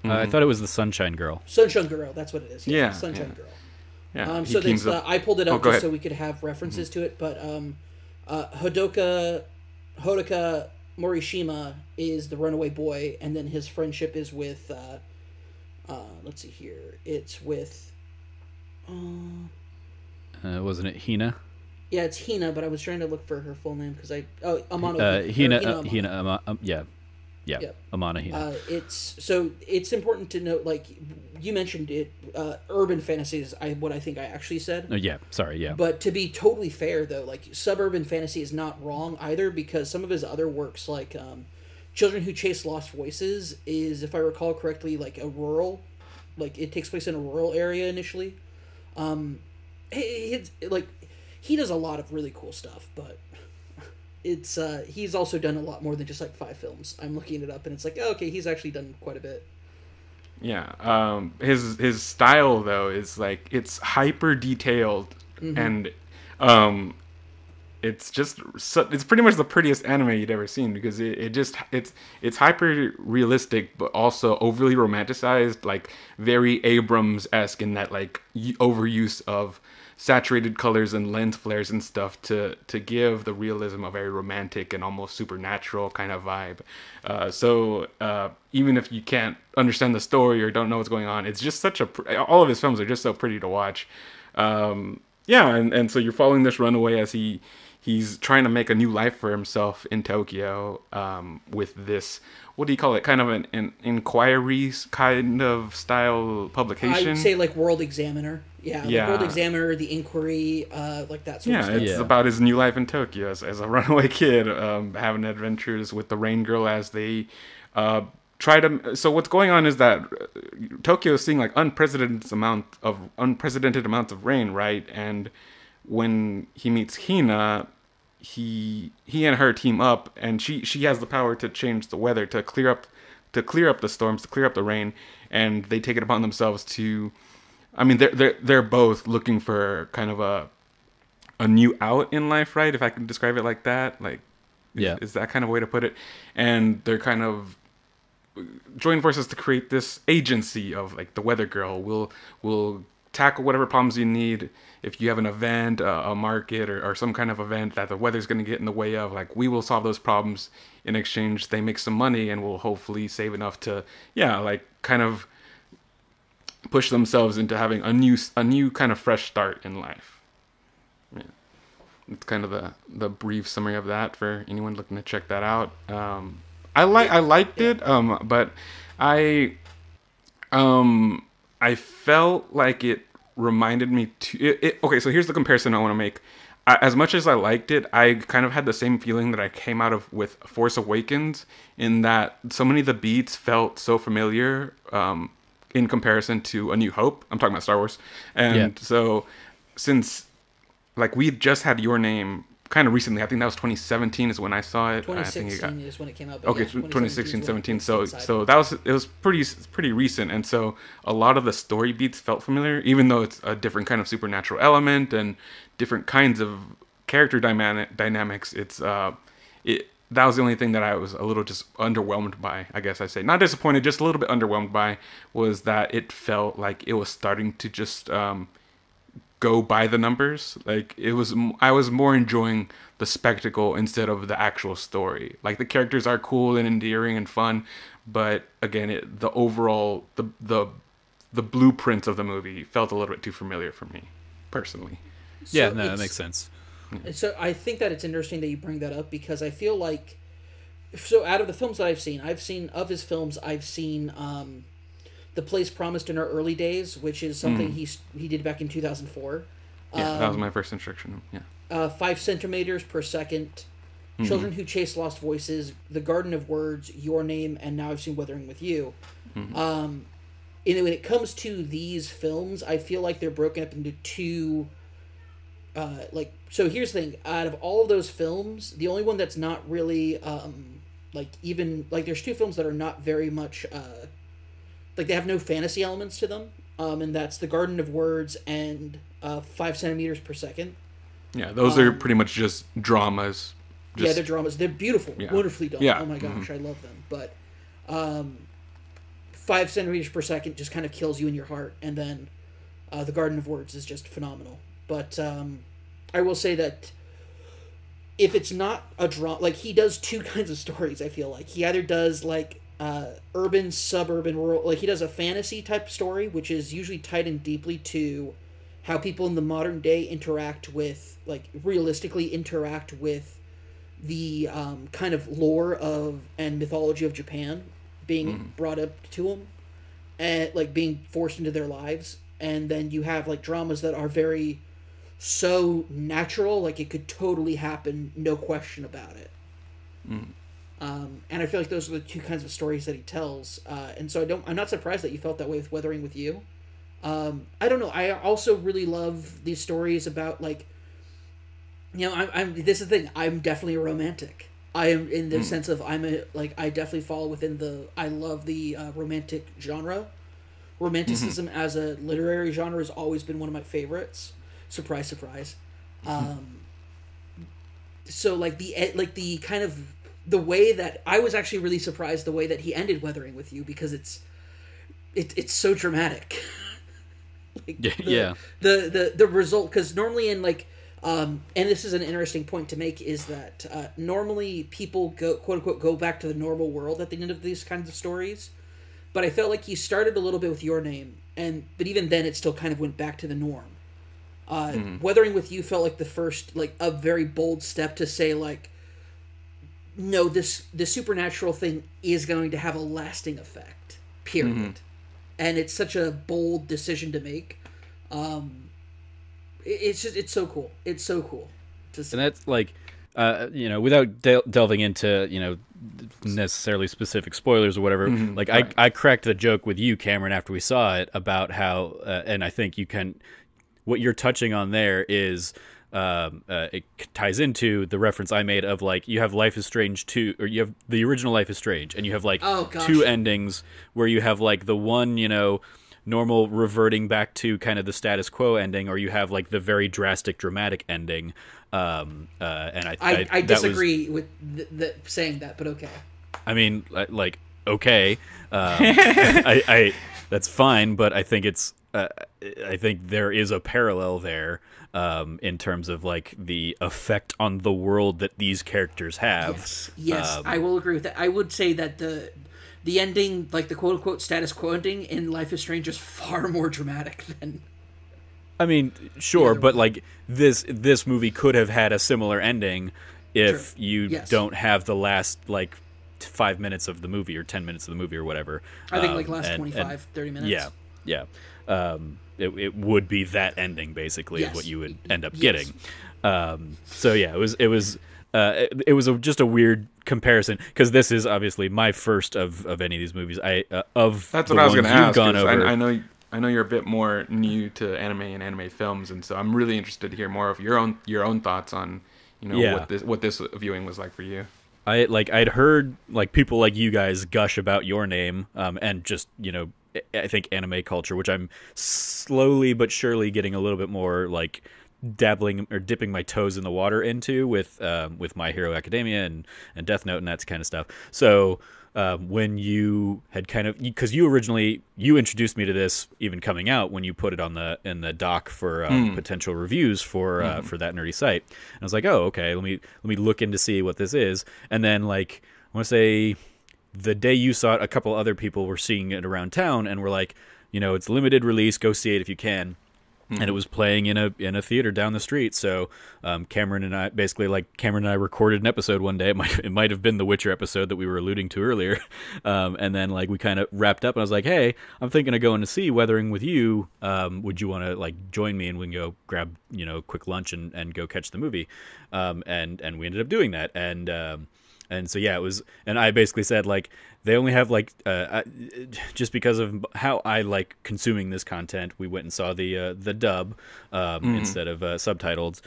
I thought it was the Sunshine Girl. Sunshine Girl, that's what it is. Yeah, Sunshine Girl. Yeah. So that's I pulled it up just so we could have references to it. But Hodaka Morishima is the runaway boy, and then his friendship is with. Let's see here. It's with. Wasn't it Hina? Yeah, it's Hina, but I was trying to look for her full name because Amano. Hina. Yep. Amana Hina. It's important to note, like you mentioned it, urban fantasy is what I think I actually said. Oh yeah, sorry, yeah. But to be totally fair though, like suburban fantasy is not wrong either, because some of his other works, like Children Who Chase Lost Voices, is, if I recall correctly, like a rural, like it takes place in a rural area initially. He does a lot of really cool stuff, but it's he's also done a lot more than just like 5 films. I'm looking it up, and it's like, okay, he's actually done quite a bit. Yeah, his style though is like it's hyper detailed, and it's pretty much the prettiest anime you'd ever seen, because it's hyper realistic but also overly romanticized, like very Abrams-esque in that like overuse of saturated colors and lens flares and stuff to give the realism a very romantic and almost supernatural kind of vibe. So even if you can't understand the story or don't know what's going on, it's just all of his films are just so pretty to watch. And so you're following this runaway as he's trying to make a new life for himself in Tokyo, with this, what do you call it? Kind of an inquiries kind of style publication. I'd say like World Examiner. Yeah. The World Examiner, the Inquiry, like that sort of stuff. It's about his new life in Tokyo as a runaway kid, having adventures with the Rain Girl as they try to. So what's going on is that Tokyo is seeing like unprecedented amounts of rain, right? And when he meets Hina, he and her team up, and she has the power to change the weather, to clear up the storms, to clear up the rain, and they take it upon themselves to. I mean, they're both looking for kind of a new out in life, right? If I can describe it like that, like, yeah, is that kind of a way to put it? And they're kind of join forces to create this agency of like the Weather Girl. We'll tackle whatever problems you need. If you have an event, a market, or some kind of event that the weather's going to get in the way of, like, we will solve those problems. In exchange, they make some money and will hopefully save enough to, like, kind of push themselves into having a new kind of fresh start in life. Yeah. It's kind of the brief summary of that for anyone looking to check that out. I liked it, but I felt like it reminded me okay, so here's the comparison I want to make. As much as I liked it, I kind of had the same feeling that I came out of with Force Awakens, in that so many of the beats felt so familiar in comparison to A New Hope. I'm talking about Star Wars. And so since like we just had Your Name kind of recently, I think that was 2017 is when I saw it. 2016 is when it came out. Okay, yeah, 2016, 17. So it was pretty recent, and so a lot of the story beats felt familiar, even though it's a different kind of supernatural element and different kinds of character dynamics. That was the only thing that I was a little just underwhelmed by, I guess I'd say. Not disappointed, just a little bit underwhelmed by, was that it felt like it was starting to just go by the numbers. Like I was more enjoying the spectacle instead of the actual story. Like the characters are cool and endearing and fun, but again, the overall the blueprint of the movie felt a little bit too familiar for me, personally. Yeah, no, that makes sense. So I think that it's interesting that you bring that up, because I feel like, so out of the films that I've seen of his films, I've seen The Place Promised in Our Early Days, which is something he did back in 2004. Yeah, that was my first instruction. Yeah. 5 centimeters per second, Children Who Chase Lost Voices, The Garden of Words, Your Name, and now I've seen Weathering with You. When it comes to these films, I feel like they're broken up into two. So here's the thing: out of all of those films, the only one that's not really there's 2 films that are not very much they have no fantasy elements to them, and that's The Garden of Words and 5 centimeters per second. Yeah, those are pretty much just dramas. They're dramas. They're beautiful, wonderfully done. Yeah. Oh my gosh, I love them. But 5 centimeters per second just kind of kills you in your heart, and then The Garden of Words is just phenomenal. But I will say that if it's not a drama, like he does 2 kinds of stories. I feel like he either does like urban, suburban, rural, like he does a fantasy type story, which is usually tied in deeply to how people in the modern day realistically interact with the kind of lore of and mythology of Japan being brought up to them and like being forced into their lives. And then you have like dramas that are very so natural, like it could totally happen, no question about it. And I feel like those are the 2 kinds of stories that he tells. And so I'm not surprised that you felt that way with Weathering with You. I don't know. I also really love these stories about like, this is the thing. I'm definitely a romantic. I am in the sense of I definitely fall within I love the romantic genre. Romanticism as a literary genre has always been one of my favorites. Surprise, surprise. So the kind of the way that I was actually really surprised the way that he ended Weathering with You, because it's so dramatic. The result, because normally in and this is an interesting point to make, is that normally people go quote unquote go back to the normal world at the end of these kinds of stories, but I felt like he started a little bit with Your Name, but even then it still kind of went back to the norm. Weathering with You felt like the first, like a very bold step to say like, no, the supernatural thing is going to have a lasting effect, period. And it's such a bold decision to make. It's so cool. It's so cool to see. And that's like, without delving into, necessarily specific spoilers or whatever, like right. I cracked the joke with you, Cameron, after we saw it about how, and I think what you're touching on there is, it ties into the reference I made of like, you have Life is Strange 2, or you have the original Life is Strange, and you have like 2 endings where you have like the one, normal reverting back to kind of the status quo ending, or you have like the very drastic dramatic ending. And I disagree with saying that, but okay. I mean, like, okay, I that's fine, but I think I think there is a parallel there in terms of like the effect on the world that these characters have. Yes, I will agree with that. I would say that the ending, like the quote unquote status quo ending in Life is Strange, is far more dramatic than. I mean, sure, but like this movie could have had a similar ending if you don't have the last like 5 minutes of the movie or 10 minutes of the movie or whatever. I think like last 25, 30 minutes. Yeah. it would be that ending basically is Yes. what you would end up Yes. getting. So yeah, it was just a weird comparison because this is obviously my first of any of these movies. That's the what I was ones going to ask. you've gone 'Cause over. I know you're a bit more new to anime and anime films, and so I'm really interested to hear more of your own thoughts on Yeah. what this viewing was like for you. I'd heard like people like you guys gush about Your Name, and just I think anime culture, which I'm slowly but surely getting a little bit more like dabbling or dipping my toes in the water into with My Hero Academia and Death Note and that kind of stuff. So when you had because you originally introduced me to this even coming out when you put it on in the doc for potential reviews for that nerdy site, and I was like, oh okay, let me look in to see what this is, and then like I want to say the day you saw it, a couple other people were seeing it around town and were like, it's limited release, go see it if you can. And it was playing in a theater down the street. So Cameron and I recorded an episode one day. It might have been the Witcher episode that we were alluding to earlier. And then like we kind of wrapped up, and I was like, hey, I'm thinking of going to see Weathering with you. Would you want to like join me and we can go grab quick lunch and go catch the movie? And we ended up doing that. And so yeah, it was, and I basically said like they only have like just because of how I like consuming this content, we went and saw the dub instead of subtitled,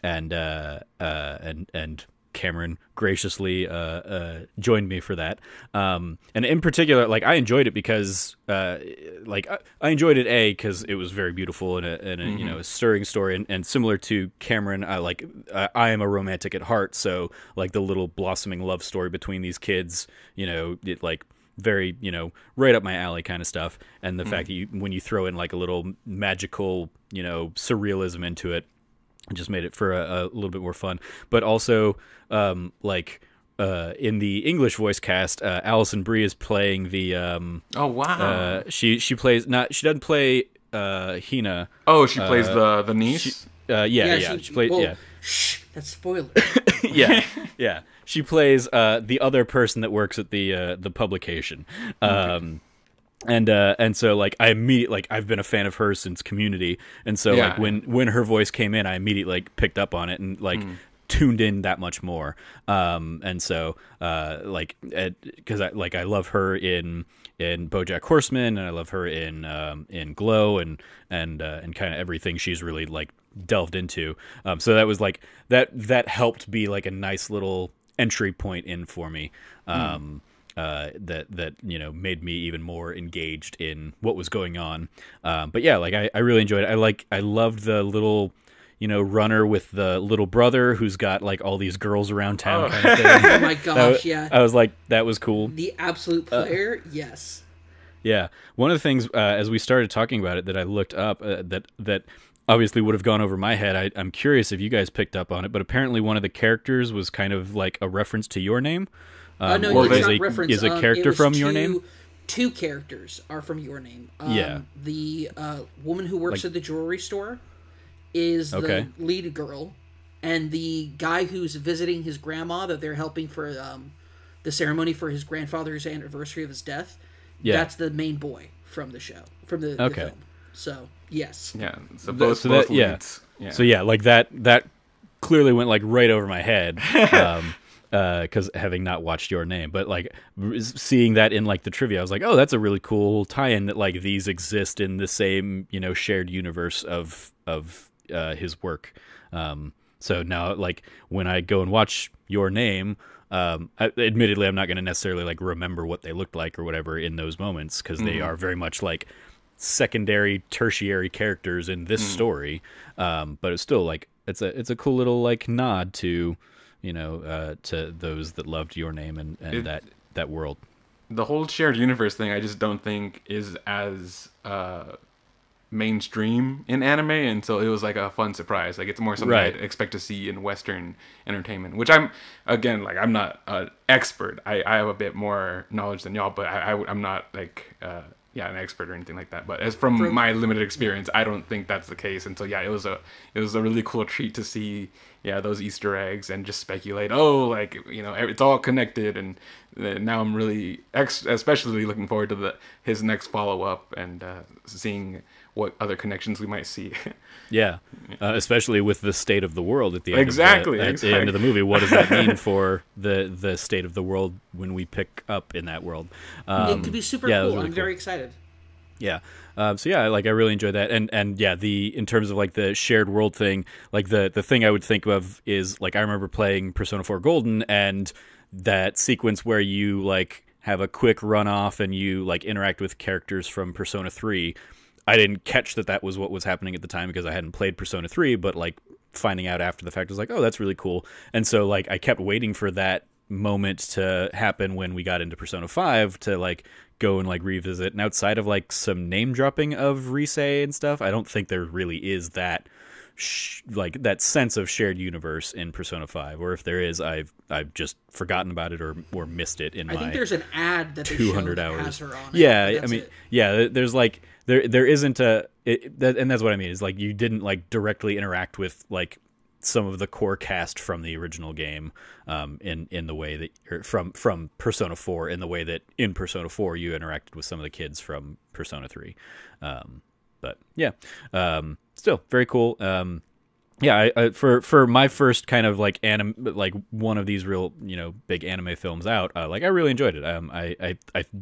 and Cameron graciously joined me for that. And in particular, like I enjoyed it because I enjoyed it because it was very beautiful and a stirring story, and similar to Cameron, I am a romantic at heart, so like the little blossoming love story between these kids, it like very right up my alley kind of stuff, and the fact that when you throw in like a little magical surrealism into it just made it for a little bit more fun. But also in the English voice cast, Alison Brie is playing the oh wow, she doesn't play Hina. Oh, she plays the niece. She plays Shh, that's spoiler. yeah. She plays the other person that works at the publication. Okay. And so like I immediately like I've been a fan of hers since Community, and so like when her voice came in, I immediately like picked up on it and like tuned in that much more. And so because I love her in BoJack Horseman, and I love her in Glow and kind of everything she's really like delved into. So that was like that helped be like a nice little entry point in for me. That made me even more engaged in what was going on. But yeah, like I really enjoyed it. I loved the little runner with the little brother who's got like all these girls around town kind of thing. Oh my gosh, yeah. I was like, that was cool. The absolute player, yes. Yeah, one of the things as we started talking about it that I looked up that obviously would have gone over my head. I'm curious if you guys picked up on it, but apparently one of the characters was kind of like a reference to Your Name. No, is not reference. Is a character from Your Name? Two characters are from Your Name. Yeah. The woman who works at the jewelry store is the lead girl, and the guy who's visiting his grandma that they're helping for the ceremony for his grandfather's anniversary of his death. Yeah. That's the main boy from the show, from the film. So, yes. Yeah, so both leads. Yeah. So yeah, like that clearly went like right over my head. Because having not watched Your Name, but like seeing that in like the trivia, I was like, oh, that's a really cool tie-in that like these exist in the same shared universe of his work. So now like when I go and watch Your Name, admittedly I'm not going to necessarily like remember what they looked like or whatever in those moments because they are very much like secondary, tertiary characters in this story. But it's still like it's a cool little like nod to to those that loved Your Name and that world. The whole shared universe thing, I just don't think is as mainstream in anime, and so it was like a fun surprise. Like it's more something I'd expect to see in Western entertainment, which I'm not an expert. I have a bit more knowledge than y'all, but I'm not like an expert or anything like that. But as from my limited experience, I don't think that's the case. And so yeah, it was a really cool treat to see those Easter eggs and just speculate. Oh, like it's all connected. And now I'm really especially looking forward to his next follow up and seeing what other connections we might see. Yeah, especially with the state of the world at the end. Exactly. At the end of the movie, what does that mean for the state of the world when we pick up in that world? It could be super cool. Really I'm very excited. Yeah. So yeah, like I really enjoyed that, and yeah, in terms of like the shared world thing, like the thing I would think of is like I remember playing Persona 4 Golden and that sequence where you like have a quick run off and you like interact with characters from Persona 3. I didn't catch that was what was happening at the time because I hadn't played Persona 3, but like finding out after the fact was like, oh, that's really cool. And so like I kept waiting for that moment to happen when we got into Persona 5 to like go and like revisit. And outside of like some name dropping of Rise and stuff, I don't think there really is that like that sense of shared universe in Persona 5, or if there is, I've just forgotten about it or missed it in my. I think there's an ad that 200 hours. Has her on it. Yeah, I mean, there's like there isn't and that's what I mean is like you didn't like directly interact with like some of the core cast from the original game in the way that from Persona 4 in the way that in Persona 4 you interacted with some of the kids from Persona 3. But yeah, still very cool. Yeah, I for my first kind of like like one of these real big anime films out, like I really enjoyed it. I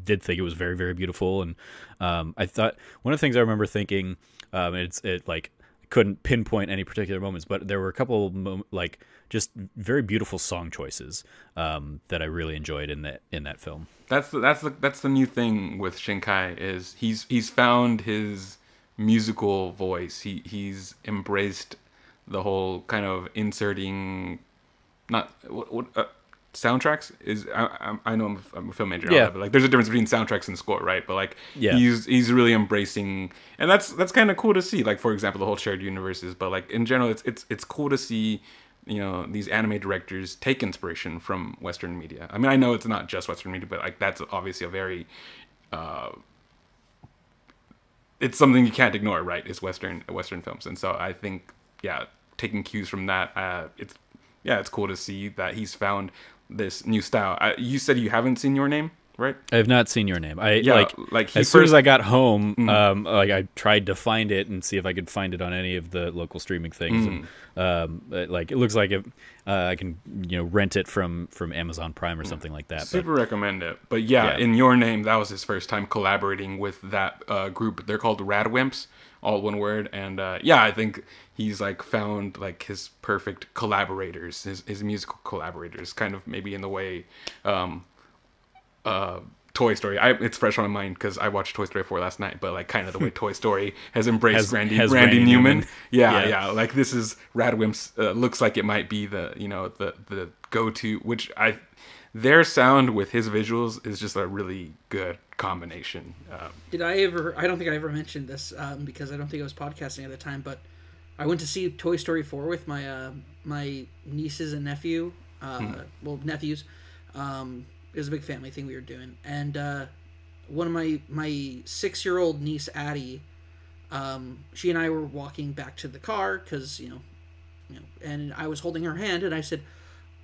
did think it was very, very beautiful, and I thought one of the things I remember thinking, it like couldn't pinpoint any particular moments, but there were a couple like just very beautiful song choices that I really enjoyed in that film. That's the new thing with Shinkai is he's found his musical voice. He's embraced the whole kind of inserting soundtracks is I know I'm a film major, yeah, but like there's a difference between soundtracks and score, right? But like yeah, he's really embracing, and that's kind of cool to see. Like for example, the whole shared universes, but like in general, it's cool to see these anime directors take inspiration from Western media. I mean, I know it's not just Western media, but like that's obviously a very it's something you can't ignore, right? Is Western films, and so I think taking cues from that, it's cool to see that he's found this new style. You said you haven't seen Your Name, right? I have not seen Your Name. As soon as I got home, like I tried to find it and see if I could find it on any of the local streaming things. And, like it looks like I can rent it from Amazon Prime or something like that. Super recommend it. But in Your Name, that was his first time collaborating with that group. They're called Radwimps, all one word. And I think he's like found like his perfect collaborators, his musical collaborators, kind of maybe in the way Toy Story. It's fresh on my mind because I watched Toy Story 4 last night, but like kind of the way Toy Story has embraced Randy Newman. Yeah. Like this is Radwimps. Looks like it might be the go-to, which their sound with his visuals is just a really good combination. I don't think I ever mentioned this because I don't think I was podcasting at the time, but I went to see Toy Story 4 with my my nieces and nephew, nephews. It was a big family thing we were doing, and one of my 6-year-old niece Addie, she and I were walking back to the car because and I was holding her hand, and I said,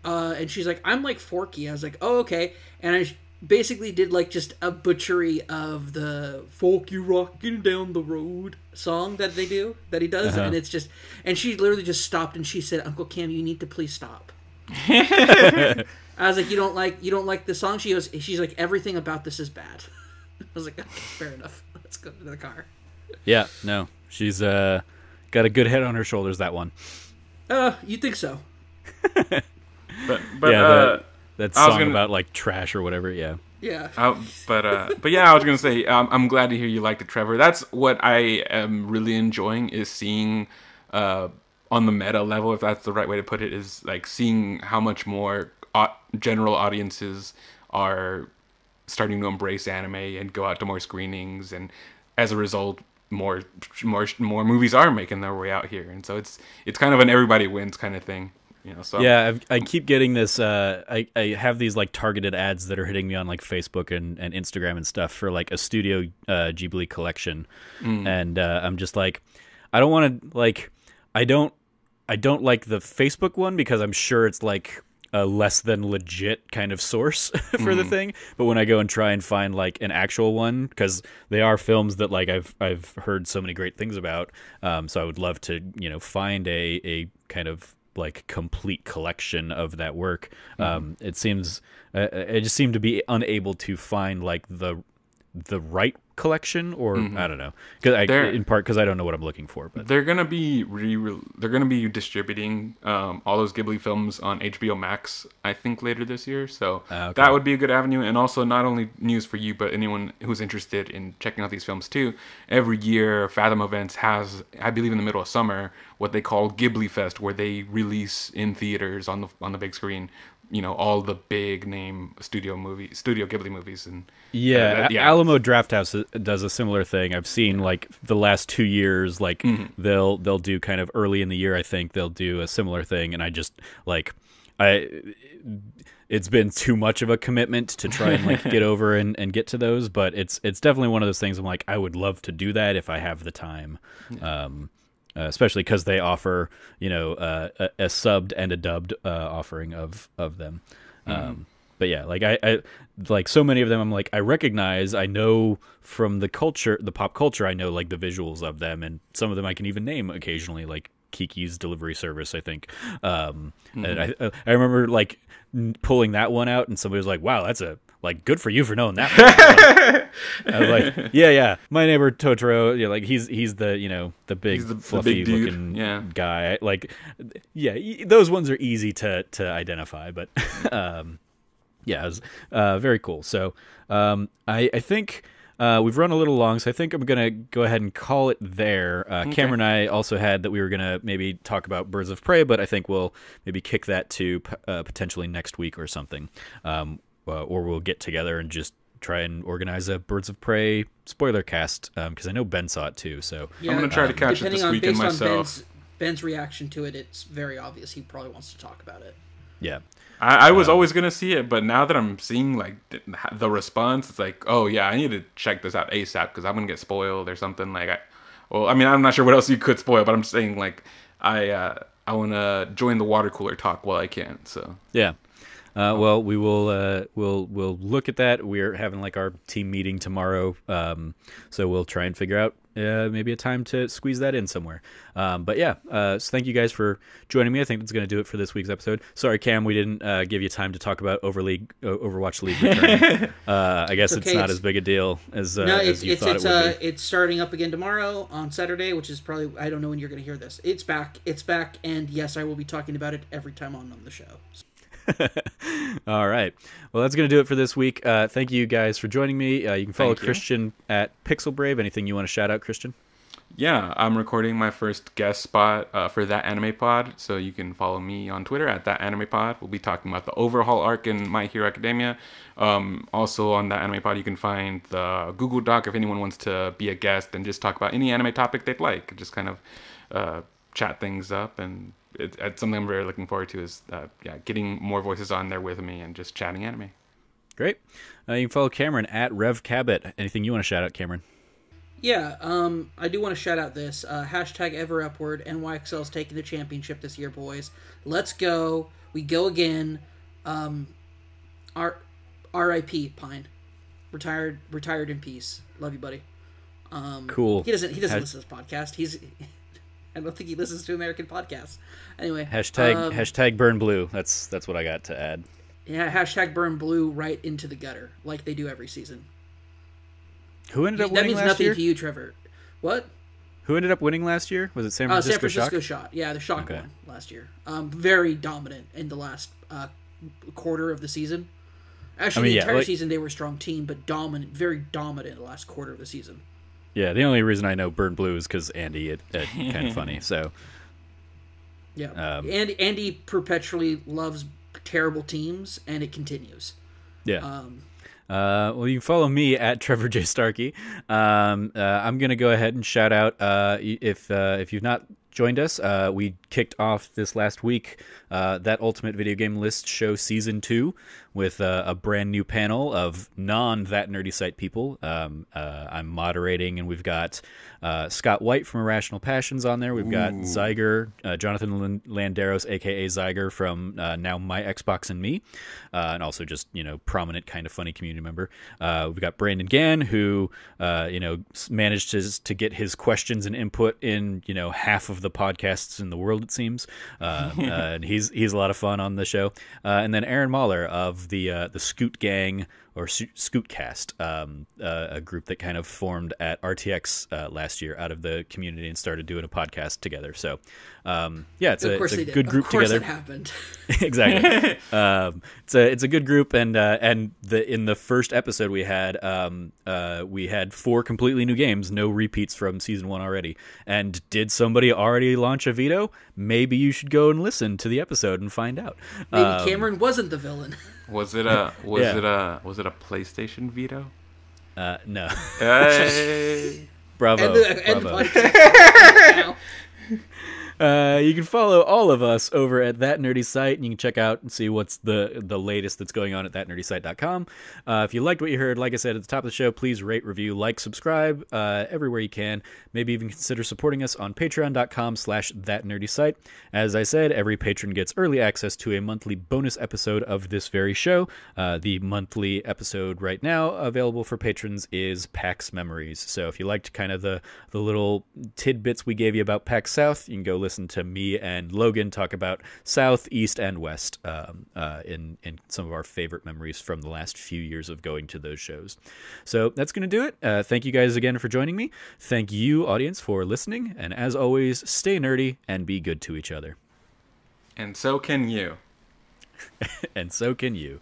and she's like, "I'm like Forky." I was like, "Oh, okay," and I basically did like just a butchery of the "Forky rocking down the road" song that he does, and it's just, and she literally just stopped and she said, "Uncle Cam, you need to please stop." I was like, you don't like the song? She's like, everything about this is bad. I was like, okay, fair enough. Let's go to the car. Yeah, no, she's got a good head on her shoulders. That one. You think so? but that song about like trash or whatever. Yeah. Yeah. But I was gonna say, I'm glad to hear you liked it, Trevor. That's what I am really enjoying is seeing. On the meta level, if that's the right way to put it, is like seeing how much more general audiences are starting to embrace anime and go out to more screenings, and as a result, more movies are making their way out here, and so it's kind of an everybody wins kind of thing. So yeah, I keep getting this. I have these like targeted ads that are hitting me on like Facebook and Instagram and stuff for like a Studio Ghibli collection, and I'm just like, I don't want to like, I don't like the Facebook one because I'm sure it's like a less than legit kind of source for the thing. But when I go and try and find like an actual one, because they are films that like I've heard so many great things about, so I would love to find a kind of like complete collection of that work. It seems I just seem to be unable to find like the right collection, or I don't know, in part because I don't know what I'm looking for. But they're gonna be distributing all those Ghibli films on HBO Max, I think, later this year. So that would be a good avenue. And also, not only news for you, but anyone who's interested in checking out these films too. Every year, Fathom Events has, I believe, in the middle of summer, what they call Ghibli Fest, where they release in theaters on the big screen, all the big name Studio Ghibli movies. And Alamo Drafthouse does a similar thing. I've seen like the last 2 years, like they'll do kind of early in the year, I think they'll do a similar thing, and I just like it's been too much of a commitment to try and like get over and get to those, but it's definitely one of those things I'm like, I would love to do that if I have the time. Especially because they offer, a subbed and a dubbed offering of them. But yeah, like I like so many of them, I'm like, I recognize, I know from the pop culture, I know like the visuals of them, and some of them I can even name occasionally, like Kiki's Delivery Service, I think. And I remember like pulling that one out, and somebody was like, "Wow, that's good for you for knowing that." I was like, yeah, My Neighbor Totoro. Yeah, like he's the the big fluffy big looking guy. Like, those ones are easy to identify, but it was very cool. So I think. We've run a little long, so I think I'm going to go ahead and call it there. Cameron and I also had that we were going to maybe talk about Birds of Prey, but I think we'll maybe kick that to potentially next week or something. Or we'll get together and just try and organize a Birds of Prey spoiler cast, because I know Ben saw it too. So I'm going to try to catch it this weekend myself. On Ben's reaction to it, it's very obvious he probably wants to talk about it. Yeah. I was always going to see it, but now that I'm seeing like the response, it's like, oh yeah, I need to check this out ASAP because I'm going to get spoiled or something. Like, I'm not sure what else you could spoil, but I'm just saying like, I want to join the water cooler talk while I can. So yeah. Well, we will we'll look at that. We're having like our team meeting tomorrow, so we'll try and figure out maybe a time to squeeze that in somewhere. But yeah, so thank you guys for joining me. I think that's going to do it for this week's episode. Sorry, Cam, we didn't give you time to talk about Overwatch League returning. I guess it's not as big a deal as you thought it would be. It's starting up again tomorrow on Saturday, which is probably, I don't know when you're going to hear this. It's back, and yes, I will be talking about it every time on the show. All right. Well, that's going to do it for this week. Thank you guys for joining me. You can follow Christian at Pixel Brave. Anything you want to shout out, Christian? Yeah, I'm recording my first guest spot for That Anime Pod, so you can follow me on Twitter at That Anime Pod. We'll be talking about the overhaul arc in My Hero Academia. Also on That Anime Pod, you can find the Google Doc if anyone wants to be a guest and just talk about any anime topic they'd like. Just kind of chat things up, and it's something I'm very looking forward to is getting more voices on there with me and just chatting anime. Great. You can follow Cameron at Rev Cabot. Anything you want to shout out, Cameron? Yeah, I do want to shout out this hashtag Ever Upward. NYXL's taking the championship this year, boys. Let's go. We go again. R.I.P. Pine. Retired in peace. Love you, buddy. Cool. He doesn't listen to this podcast. I don't think he listens to American podcasts. Anyway. Hashtag Burn Blue. That's what I got to add. Yeah, hashtag Burn Blue right into the gutter, like they do every season. Who ended up winning last year? That means nothing to you, Trevor. What? Who ended up winning last year? Was it San Francisco Shock? San Francisco Shock. Yeah, the Shock won last year. Very dominant in the last quarter of the season. Actually, the entire season they were a strong team, but very dominant in the last quarter of the season. Yeah, the only reason I know Burn Blue is because Andy, kind of funny. So, yeah, and Andy perpetually loves terrible teams, and it continues. Yeah. Well, you can follow me at Trevor J. Starkey. I'm gonna go ahead and shout out if you've not joined us. We kicked off this last week That Ultimate Video Game List Show Season 2 with a brand new panel of non-That Nerdy Site people. I'm moderating, and we've got Scott White from Irrational Passions on there. We've got Zyger, Jonathan Landeros, a.k.a. Zyger from now My Xbox and Me, and also just, prominent kind of funny community member. We've got Brandon Gann, who, managed to get his questions and input in, half of the podcasts in the world, it seems. And he's a lot of fun on the show. And then Aaron Mahler of the Scoot Gang, or Scootcast, a group that kind of formed at RTX last year out of the community and started doing a podcast together. So, it's a good group together. Of course it happened. Exactly. It's a good group, and in the first episode we had 4 completely new games, no repeats from season 1 already. And did somebody already launch a veto? Maybe you should go and listen to the episode and find out. Maybe Cameron wasn't the villain. Was it a PlayStation veto? No. Hey. Bravo. And Bravo. the You can follow all of us over at That Nerdy Site, and you can check out and see what's the latest that's going on at thatnerdysite.com. If you liked what you heard, like I said at the top of the show, please rate, review, subscribe everywhere you can. Maybe even consider supporting us on patreon.com/thatnerdysite. As I said, every patron gets early access to a monthly bonus episode of this very show. The monthly episode right now available for patrons is PAX Memories. So if you liked kind of the little tidbits we gave you about PAX South, you can go listen to me and Logan talk about South, East, and West in some of our favorite memories from the last few years of going to those shows. So that's going to do it. Thank you guys again for joining me. Thank you, audience, for listening. And as always, stay nerdy and be good to each other. And so can you. And so can you.